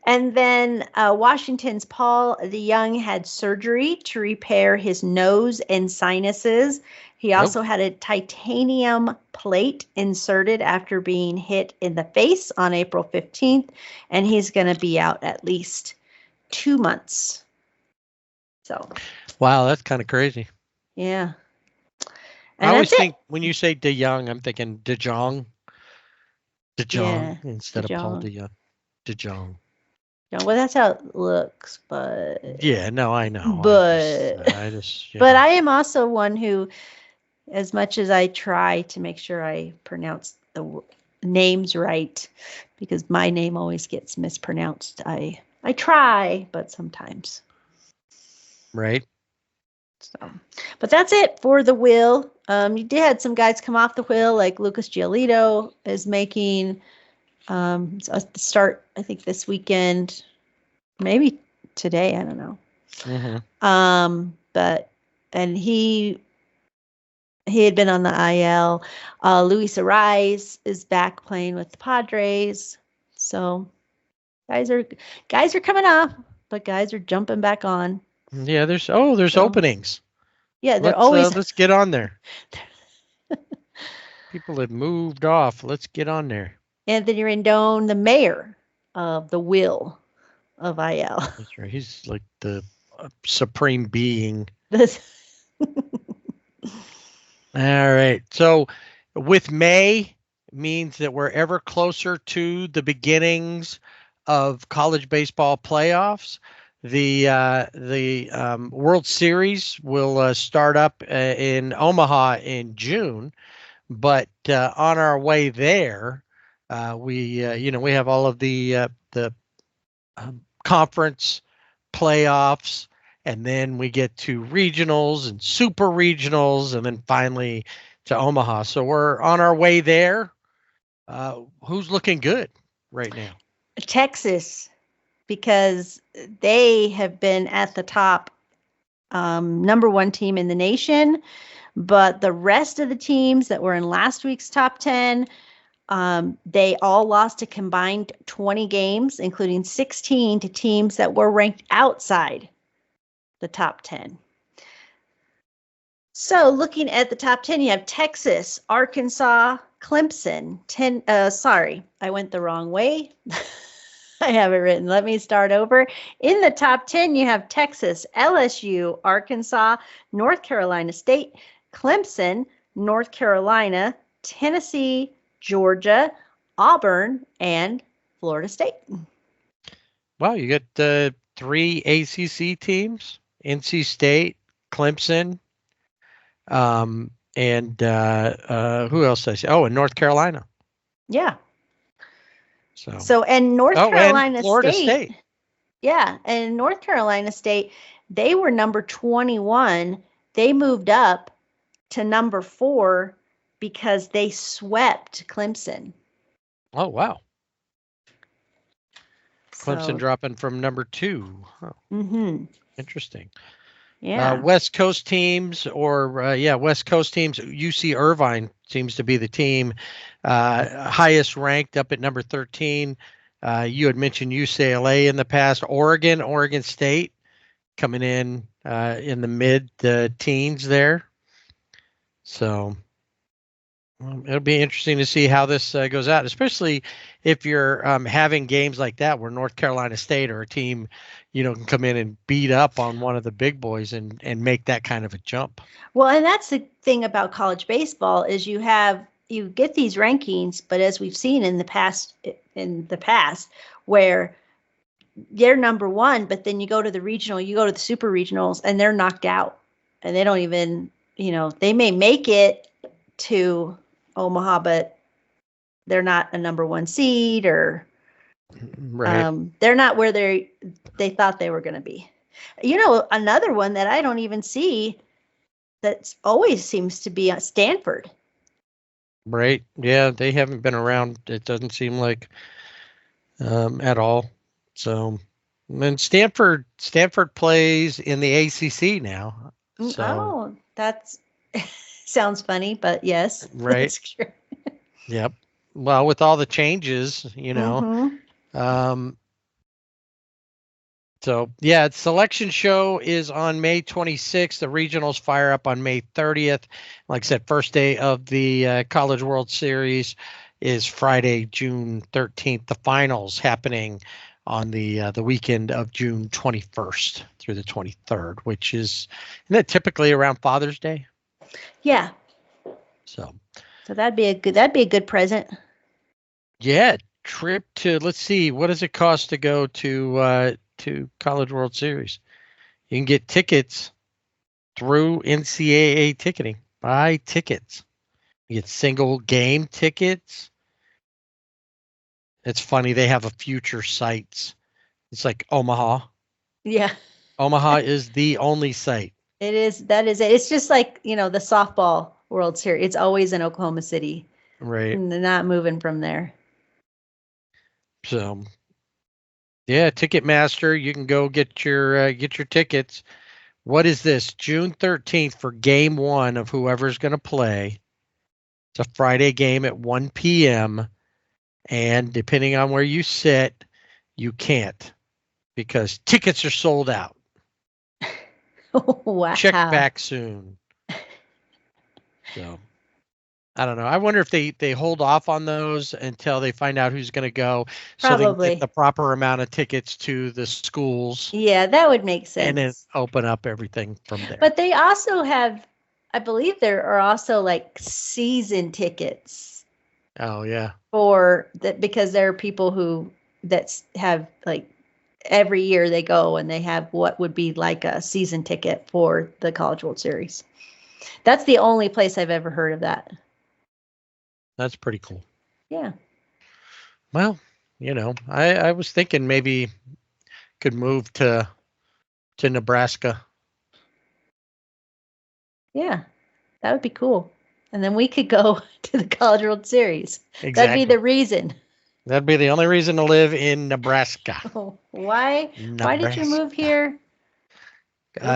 And then Washington's Paul DeYoung had surgery to repair his nose and sinuses. He also had a titanium plate inserted after being hit in the face on April 15th, and he's going to be out at least 2 months. So, wow, that's kind of crazy. Yeah. And I always think when you say DeYoung, I'm thinking DeJong. Instead of Paul DeYoung. DeJong. No, well, that's how it looks, but yeah, no, I know. But I am also one who, as much as I try to make sure I pronounce the names right, because my name always gets mispronounced. I try, but sometimes. Right. So, but that's it for the wheel. You did had some guys come off the wheel, like Lucas Giolito is making. Start, I think, this weekend, maybe today. I don't know. Mm-hmm. And he had been on the IL. Luis Ariz is back playing with the Padres. So guys are coming off, but guys are jumping back on. Yeah, there's openings. Yeah, let's get on there. People have moved off. Let's get on there. Anthony Rendon, the mayor of the will of IL. That's right. He's like the supreme being. All right. So with May means that we're ever closer to the beginnings of college baseball playoffs. The World Series will start up in Omaha in June, but on our way there, we have all of the conference playoffs, and then we get to regionals and super regionals, and then finally to Omaha. So we're on our way there. Who's looking good right now? Texas, because they have been at the top, number one team in the nation, but the rest of the teams that were in last week's top 10 They all lost a combined 20 games, including 16 to teams that were ranked outside the top 10. So looking at the top 10, you have Texas, Arkansas, Clemson. Sorry, I went the wrong way. I have it written. Let me start over. In the top 10, you have Texas, LSU, Arkansas, North Carolina State, Clemson, North Carolina, Tennessee, Georgia, Auburn, and Florida State. Wow, you got 3 ACC teams: NC State, Clemson, and who else did I say? Oh, and North Carolina. Yeah. So and North Carolina and Florida State. Yeah, and North Carolina State, they were number 21. They moved up to number 4 because they swept Clemson. Oh, wow. So, Clemson dropping from number 2. Huh. Mm-hmm. Interesting. Yeah. West Coast teams West Coast teams. UC Irvine seems to be the team highest ranked, up at number 13. You had mentioned UCLA in the past. Oregon State coming in the mid teens there. So it'll be interesting to see how this goes out, especially if you're having games like that where North Carolina State or a team, can come in and beat up on one of the big boys and make that kind of a jump. Well, and that's the thing about college baseball is you get these rankings, but as we've seen in the past where they're number 1, but then you go to the regional, you go to the super regionals, and they're knocked out, and they don't even, they may make it to Omaha, but they're not a number 1 seed, or right. They're not where they thought they were going to be. Another one that I don't even see that always seems to be Stanford. Right. Yeah, they haven't been around. It doesn't seem like at all. So, and Stanford plays in the ACC now. So, oh, that's sounds funny, but yes, right. That's true. Yep. Well, with all the changes, Mm-hmm. So yeah, selection show is on May 26th. The regionals fire up on May 30th. Like I said, first day of the College World Series is Friday, June 13th. The finals happening on the weekend of June 21st through the 23rd, which isn't that typically around Father's Day? Yeah. So that'd be a good present. Yeah, trip to, let's see, what does it cost to go to College World Series? You can get tickets through NCAA ticketing. Buy tickets. You get single game tickets. It's funny, they have a future sites. It's like Omaha. Yeah. Omaha is the only site. It is. That is it. It's just like, the softball World Series. It's always in Oklahoma City. Right. And they're not moving from there. So, yeah, Ticketmaster, you can go get your tickets. What is this? June 13th for game 1 of whoever's going to play. It's a Friday game at 1 p.m. And depending on where you sit, you can't because tickets are sold out. Wow. Check back soon. So, I don't know. I wonder if they hold off on those until they find out who's going to go. Probably. So they get the proper amount of tickets to the schools. Yeah, that would make sense. And then open up everything from there. But they also have, I believe there are also like season tickets. Oh, yeah. For that, because there are people that have like every year they go and they have what would be like a season ticket for the College World Series. That's the only place I've ever heard of that. That's pretty cool. Yeah. Well, I was thinking maybe could move to Nebraska. Yeah, that would be cool. And then we could go to the College World Series. Exactly. That'd be the reason. That'd be the only reason to live in Nebraska. Oh, why? Nebraska. Why did you move here?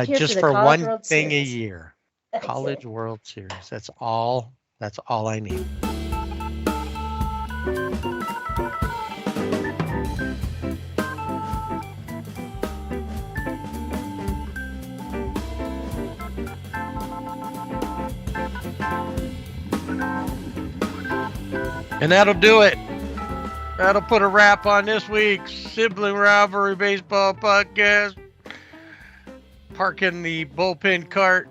Just for one World thing Series. a year. That's College it. World Series. That's all I need. And that'll do it. That'll put a wrap on this week's Sibling Rivalry Baseball Podcast. Parking the bullpen cart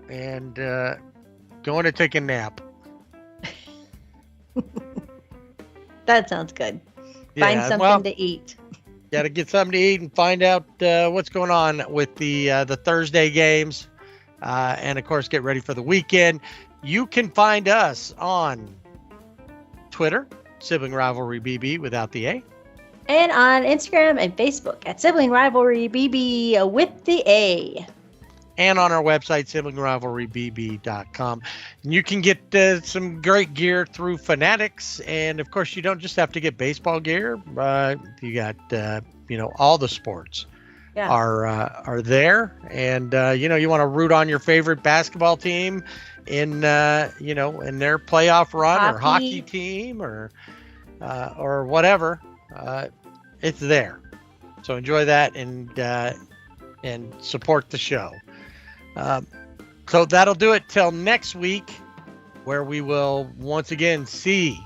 and going to take a nap. That sounds good. Find something to eat. Got to get something to eat and find out what's going on with the Thursday games. And, of course, get ready for the weekend. You can find us on Twitter, Sibling Rivalry BB without the A. And on Instagram and Facebook at Sibling Rivalry BB with the A. And on our website, siblingrivalrybb.com. And you can get some great gear through Fanatics. And, of course, you don't just have to get baseball gear. You got, all the sports are there. And, you want to root on your favorite basketball team in their playoff run or hockey team or whatever. It's there. So enjoy that and support the show. So that'll do it till next week, where we will once again see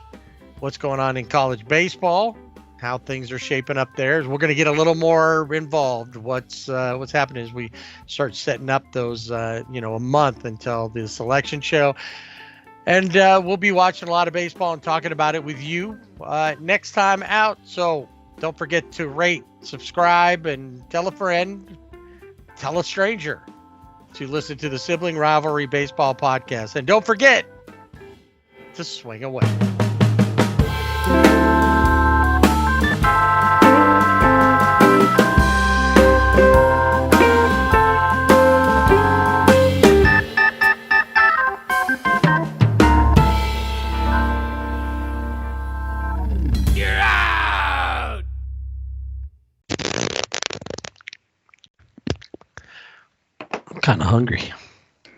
what's going on in college baseball, how things are shaping up there. We're going to get a little more involved. What's happening as we start setting up those, a month until the selection show. And we'll be watching a lot of baseball and talking about it with you next time out. So don't forget to rate, subscribe, and tell a friend, tell a stranger to listen to the Sibling Rivalry Baseball Podcast. And don't forget to swing away. Kind of hungry.